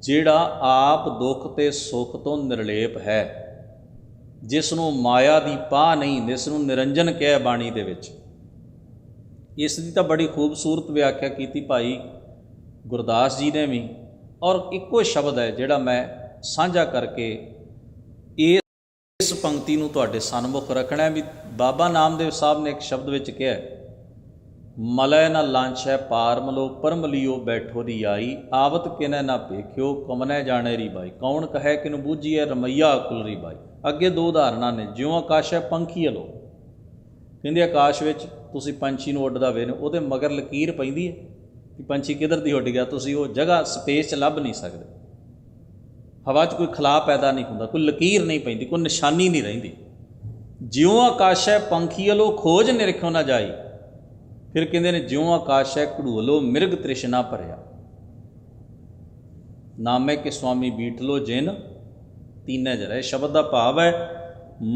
ਜਿਹੜਾ ਆਪ ਦੁੱਖ ਅਤੇ ਸੁੱਖ ਤੋਂ ਨਿਰਲੇਪ ਹੈ, ਜਿਸ ਨੂੰ ਮਾਇਆ ਦੀ ਪਾਹ ਨਹੀਂ, ਜਿਸ ਨੂੰ ਨਿਰੰਜਨ ਕਿਹਾ ਬਾਣੀ ਦੇ ਵਿੱਚ। ਇਸ ਦੀ ਤਾਂ ਬੜੀ ਖੂਬਸੂਰਤ ਵਿਆਖਿਆ ਕੀਤੀ ਭਾਈ ਗੁਰਦਾਸ ਜੀ ਨੇ ਵੀ। ਔਰ ਇੱਕੋ ਸ਼ਬਦ ਹੈ ਜਿਹੜਾ ਮੈਂ ਸਾਂਝਾ ਕਰਕੇ ਇਸ ਪੰਕਤੀ ਨੂੰ ਤੁਹਾਡੇ ਸਨਮੁਖ ਰੱਖਣਾ ਵੀ ਬਾਬਾ ਨਾਮਦੇਵ ਸਾਹਿਬ ਨੇ ਇੱਕ ਸ਼ਬਦ ਵਿੱਚ ਕਿਹਾ, ਮਲੈ ਨਾ ਲਾਂਛੈ ਪਾਰ ਮਲੋ ਪਰਮ ਲਿਓ ਬੈਠੋ ਰੀ ਆਈ, ਆਵਤ ਕਿਨੈ ਨਾ ਭੇਖਿਓ ਕਮਨੈ ਜਾਣੈ ਰੀ ਬਾਈ, ਕੌਣ ਕਹੈ ਕਿਨੁ ਬੂਝੀਐ ਰਮਈਆ ਅਕੁਲ ਰੀ ਬਾਈ। ਅੱਗੇ 2 ਉਦਾਹਰਨਾਂ ਨੇ, ਜਿਉਂ ਆਕਾਸ਼ ਹੈ ਪੰਖੀ ਲੋ, ਕਹਿੰਦੇ ਆਕਾਸ਼ ਵਿੱਚ ਤੁਸੀਂ ਪੰਛੀ ਨੂੰ ਉੱਡਦਾ ਵੇਖੋ, ਉਹਦੇ ਮਗਰ ਲਕੀਰ ਪੈਂਦੀ ਹੈ ਕਿ ਪੰਛੀ ਕਿੱਧਰ ਦੀ ਉੱਡ ਗਿਆ, ਤੁਸੀਂ ਉਹ ਜਗ੍ਹਾ ਸਪੇਸ 'ਚ ਲੱਭ ਨਹੀਂ ਸਕਦੇ, ਹਵਾ 'ਚ ਕੋਈ ਖਲਾਅ ਪੈਦਾ ਨਹੀਂ ਹੁੰਦਾ, ਕੋਈ ਲਕੀਰ ਨਹੀਂ ਪੈਂਦੀ, ਕੋਈ ਨਿਸ਼ਾਨੀ ਨਹੀਂ ਰਹਿੰਦੀ। ਜਿਉਂ ਆਕਾਸ਼ ਹੈ ਪੰਖੀ ਲੋ ਖੋਜ ਨਿਰਖਿਓ ਨਾ ਜਾਈ। ਫਿਰ ਕਹਿੰਦੇ ਨੇ ਜਿਉਂ ਆਕਾਸ਼ ਹੈ ਘੜੂਲੋ ਮਿਰਗ ਤ੍ਰਿਸ਼ਨਾ ਭਰਿਆ, ਨਾਮੇ ਕੇ ਸੁਆਮੀ ਬੀਠਲੋ ਜਿਨ ਤੀਨੇ ਜਰਾ। ਇਹ ਸ਼ਬਦ ਦਾ ਭਾਵ ਹੈ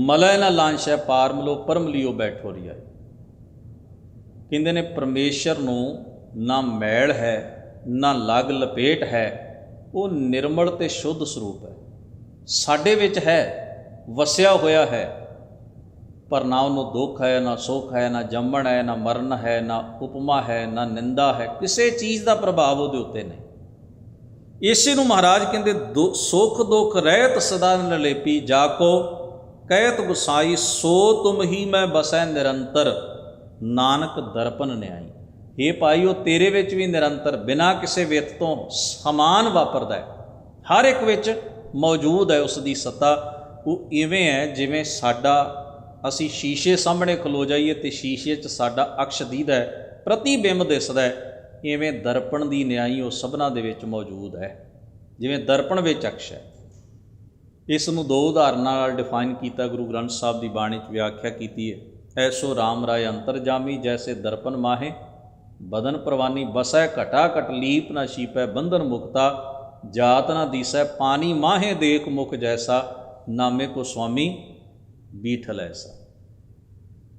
ਮਲੈ ਨਾ ਲਾਂਛੈ ਪਾਰ ਮਲੋ ਪਰਮ ਲਿਓ ਬੈਠੋ ਰੀ ਆਈ। ਕਹਿੰਦੇ ਨੇ ਪਰਮੇਸ਼ਰ ਨੂੰ ਨਾ ਮੈਲ ਹੈ ਨਾ ਲੱਗ ਲਪੇਟ ਹੈ, ਉਹ ਨਿਰਮਲ ਅਤੇ ਸ਼ੁੱਧ ਸਰੂਪ ਹੈ, ਸਾਡੇ ਵਿੱਚ ਹੈ, ਵਸਿਆ ਹੋਇਆ ਹੈ, ਪਰ ਨਾ ਉਹਨੂੰ ਦੁੱਖ ਹੈ, ਨਾ ਸੁੱਖ ਹੈ, ਨਾ ਜੰਮਣ ਹੈ, ਨਾ ਮਰਨ ਹੈ, ਨਾ ਉਪਮਾ ਹੈ, ਨਾ ਨਿੰਦਾ ਹੈ, ਕਿਸੇ ਚੀਜ਼ ਦਾ ਪ੍ਰਭਾਵ ਉਹਦੇ ਉੱਤੇ ਨਹੀਂ। ਇਸੇ ਨੂੰ ਮਹਾਰਾਜ ਕਹਿੰਦੇ ਸੁੱਖ ਦੁੱਖ ਰਹਿਤ ਸਦਾ ਨਿਰਲੇਪੀ, ਜਾ ਕੋ ਕਹਿਤ ਗੁਸਾਈ, ਸੋ ਤੁਮ ਹੀ ਮੈਂ ਬਸੈ ਨਿਰੰਤਰ, ਨਾਨਕ ਦਰਪਨ ਨਿਆਈ। ਇਹ ਭਾਈ ਉਹ ਤੇਰੇ ਵਿੱਚ ਵੀ ਨਿਰੰਤਰ ਬਿਨਾਂ ਕਿਸੇ ਵਿੱਤ ਤੋਂ ਸਮਾਨ ਵਾਪਰਦਾ ਹੈ, ਹਰ ਇੱਕ ਵਿੱਚ ਮੌਜੂਦ ਹੈ ਉਸ ਦੀ ਸੱਤਾ। ਉਹ ਇਵੇਂ ਹੈ ਜਿਵੇਂ ਸਾਡਾ ਅਸੀਂ ਸ਼ੀਸ਼ੇ ਸਾਹਮਣੇ ਖਲੋ ਜਾਈਏ ਅਤੇ ਸ਼ੀਸ਼ੇ 'ਚ ਸਾਡਾ ਅਕਸ਼ ਦੀਦਾ ਹੈ, ਪ੍ਰਤੀਬਿੰਬ ਦਿਸਦਾ ਹੈ, ਇਵੇਂ ਦਰਪਣ ਦੀ ਨਿਆਈ ਉਹ ਸਭਨਾਂ ਦੇ ਵਿੱਚ ਮੌਜੂਦ ਹੈ, ਜਿਵੇਂ ਦਰਪਣ ਵਿੱਚ ਅਕਸ਼ ਹੈ। ਇਸ ਨੂੰ 2 ਉਦਾਹਰਨਾਂ ਨਾਲ ਡਿਫਾਈਨ ਕੀਤਾ, ਗੁਰੂ ਗ੍ਰੰਥ ਸਾਹਿਬ ਦੀ ਬਾਣੀ 'ਚ ਵਿਆਖਿਆ ਕੀਤੀ ਹੈ। ਐਸੋ ਰਾਮ ਰਾਏ ਅੰਤਰ ਜਾਮੀ, ਜੈਸੇ ਦਰਪਨ ਮਾਹੇ ਬਦਨ ਪ੍ਰਵਾਨੀ, ਬਸੈ ਘਟਾ ਘਟ ਲੀਪ ਨਾ ਛੀਪੈ, ਬੰਧਨ ਮੁਕਤਾ ਜਾਤ ਨਾ ਦੀਸੈ, ਪਾਣੀ ਮਾਹੇ ਦੇਖ ਮੁਖ ਜੈਸਾ, ਨਾਮੇ ਕੋ ਸੁਆਮੀ ਬੀਠਲ ਐਸਾ।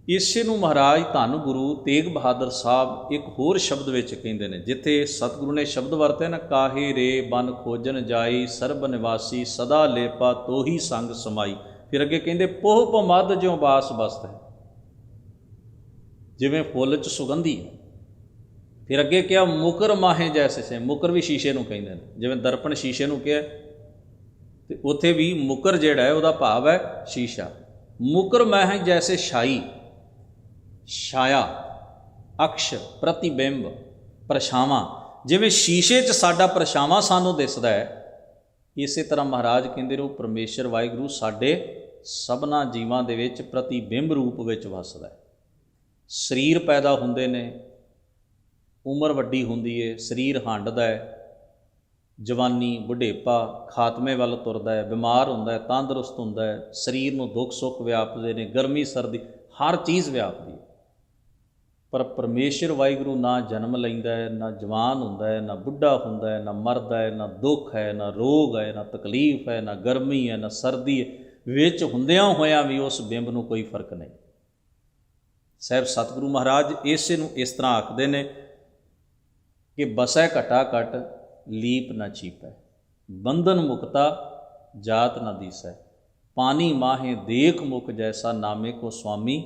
ਇਸੇ ਨੂੰ ਮਹਾਰਾਜ ਧੰਨ ਗੁਰੂ ਤੇਗ ਬਹਾਦਰ ਸਾਹਿਬ ਇੱਕ ਹੋਰ ਸ਼ਬਦ ਵਿੱਚ ਕਹਿੰਦੇ ਨੇ, ਜਿੱਥੇ ਸਤਿਗੁਰੂ ਨੇ ਸ਼ਬਦ ਵਰਤੇ ਨਾ, ਕਾਹੇ ਰੇ ਬਨ ਖੋਜਨ ਜਾਈ, ਸਰਬ ਨਿਵਾਸੀ ਸਦਾ ਲੇਪਾ ਤੋਹੀ ਸੰਗ ਸਮਾਈ। ਫਿਰ ਅੱਗੇ ਕਹਿੰਦੇ ਪੋਹ ਪਮਦ ਜਿਉ ਬਾਸ ਬਸਤ ਹੈ, ਜਿਵੇਂ ਫੁੱਲ 'ਚ ਸੁਗੰਧੀ ਹੈ। ਫਿਰ ਅੱਗੇ ਕਿਹਾ ਮੁਕਰ ਮਾਹੇ ਜੈਸੇ ਸੇ, ਮੁਕਰ ਵੀ ਸ਼ੀਸ਼ੇ ਨੂੰ ਕਹਿੰਦੇ ਨੇ, ਜਿਵੇਂ ਦਰਪਣ ਸ਼ੀਸ਼ੇ ਨੂੰ ਕਿਹਾ, ਅਤੇ ਉੱਥੇ ਵੀ ਮੁਕਰ ਜਿਹੜਾ ਹੈ ਉਹਦਾ ਭਾਵ ਹੈ ਸ਼ੀਸ਼ਾ। ਮੁਕਰ ਮਹਿ ਜੈਸੇ ਛਾਈ, ਛਾਇਆ, ਅਕਸ਼, ਪ੍ਰਤੀਬਿੰਬ, ਪਰਛਾਵਾਂ। ਜਿਵੇਂ ਸ਼ੀਸ਼ੇ 'ਚ ਸਾਡਾ ਪਰਛਾਵਾਂ ਸਾਨੂੰ ਦਿਸਦਾ ਹੈ, ਇਸੇ ਤਰ੍ਹਾਂ ਮਹਾਰਾਜ ਕਹਿੰਦੇ ਨੇ ਉਹ ਪਰਮੇਸ਼ਰ ਵਾਹਿਗੁਰੂ ਸਾਡੇ ਸਭਨਾ ਜੀਵਾਂ ਦੇ ਵਿੱਚ ਪ੍ਰਤੀਬਿੰਬ ਰੂਪ ਵਿੱਚ ਵੱਸਦਾ ਹੈ। ਸਰੀਰ ਪੈਦਾ ਹੁੰਦੇ ਨੇ, ਉਮਰ ਵੱਡੀ ਹੁੰਦੀ ਹੈ, ਸਰੀਰ ਹੰਡਦਾ ਹੈ, ਜਵਾਨੀ, ਬੁਢੇਪਾ, ਖਾਤਮੇ ਵੱਲ ਤੁਰਦਾ ਹੈ, ਬਿਮਾਰ ਹੁੰਦਾ ਹੈ, ਤੰਦਰੁਸਤ ਹੁੰਦਾ ਹੈ, ਸਰੀਰ ਨੂੰ ਦੁੱਖ ਸੁੱਖ ਵਿਆਪਦੇ ਨੇ, ਗਰਮੀ ਸਰਦੀ ਹਰ ਚੀਜ਼ ਵਿਆਪਦੀ ਹੈ। ਪਰ ਪਰਮੇਸ਼ਰ ਵਾਹਿਗੁਰੂ ਨਾ ਜਨਮ ਲੈਂਦਾ ਹੈ, ਨਾ ਜਵਾਨ ਹੁੰਦਾ ਹੈ, ਨਾ ਬੁੱਢਾ ਹੁੰਦਾ ਹੈ, ਨਾ ਮਰਦਾ ਹੈ, ਨਾ ਦੁੱਖ ਹੈ, ਨਾ ਰੋਗ ਹੈ, ਨਾ ਤਕਲੀਫ ਹੈ, ਨਾ ਗਰਮੀ ਹੈ, ਨਾ ਸਰਦੀ ਹੈ। ਵਿੱਚ ਹੁੰਦਿਆਂ ਹੋਇਆਂ ਵੀ ਉਸ ਬਿੰਬ ਨੂੰ ਕੋਈ ਫਰਕ ਨਹੀਂ। ਸਾਹਿਬ ਸਤਿਗੁਰੂ ਮਹਾਰਾਜ ਇਸੇ ਨੂੰ ਇਸ ਤਰ੍ਹਾਂ ਆਖਦੇ ਨੇ ਕਿ ਬਸੈ ਘਟਾ ਘਟ ਲੀਪ ਨਾ ਚੀਪੈ, ਬੰਧਨ ਮੁਕਤਾ ਜਾਤ ਨਾ ਦੀਸੈ, ਪਾਣੀ ਮਾਹੇ ਦੇਖ ਮੁਖ ਜੈਸਾ, ਨਾਮੇ ਕੋ ਸੁਆਮੀ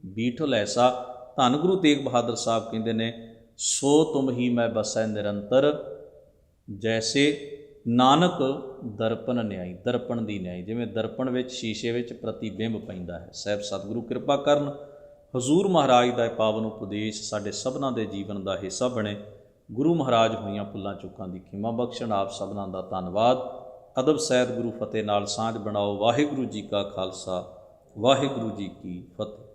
ਬੀਠਲ ਐਸਾ। ਧੰਨ ਗੁਰੂ ਤੇਗ ਬਹਾਦਰ ਸਾਹਿਬ ਕਹਿੰਦੇ ਨੇ, ਸੋ ਤੁਮ ਹੀ ਮੈਂ ਬਸੈ ਨਿਰੰਤਰ, ਜੈਸੇ ਨਾਨਕ ਦਰਪਣ ਨਿਆਈ। ਦਰਪਣ ਦੀ ਨਿਆਈ, ਜਿਵੇਂ ਦਰਪਣ ਵਿੱਚ ਸ਼ੀਸ਼ੇ ਵਿੱਚ ਪ੍ਰਤੀਬਿੰਬ ਪੈਂਦਾ ਹੈ। ਸਾਹਿਬ ਸਤਿਗੁਰੂ ਕਿਰਪਾ ਕਰਨ, ਹਜ਼ੂਰ ਮਹਾਰਾਜ ਦਾ ਪਾਵਨ ਉਪਦੇਸ਼ ਸਾਡੇ ਸਭਨਾਂ ਦੇ ਜੀਵਨ ਦਾ ਹਿੱਸਾ ਬਣੇ। ਗੁਰੂ ਮਹਾਰਾਜ ਹੋਈਆਂ ਭੁੱਲਾਂ ਚੁੱਕਾਂ ਦੀ ਖਿਮਾ ਬਖਸ਼ਣ। ਆਪ ਸਭਨਾਂ ਦਾ ਧੰਨਵਾਦ। ਅਦਬ ਸਹਿਤ ਗੁਰੂ ਫਤਿਹ ਨਾਲ ਸਾਂਝ ਬਣਾਓ। ਵਾਹਿਗੁਰੂ ਜੀ ਕਾ ਖਾਲਸਾ, ਵਾਹਿਗੁਰੂ ਜੀ ਕੀ ਫਤਿਹ।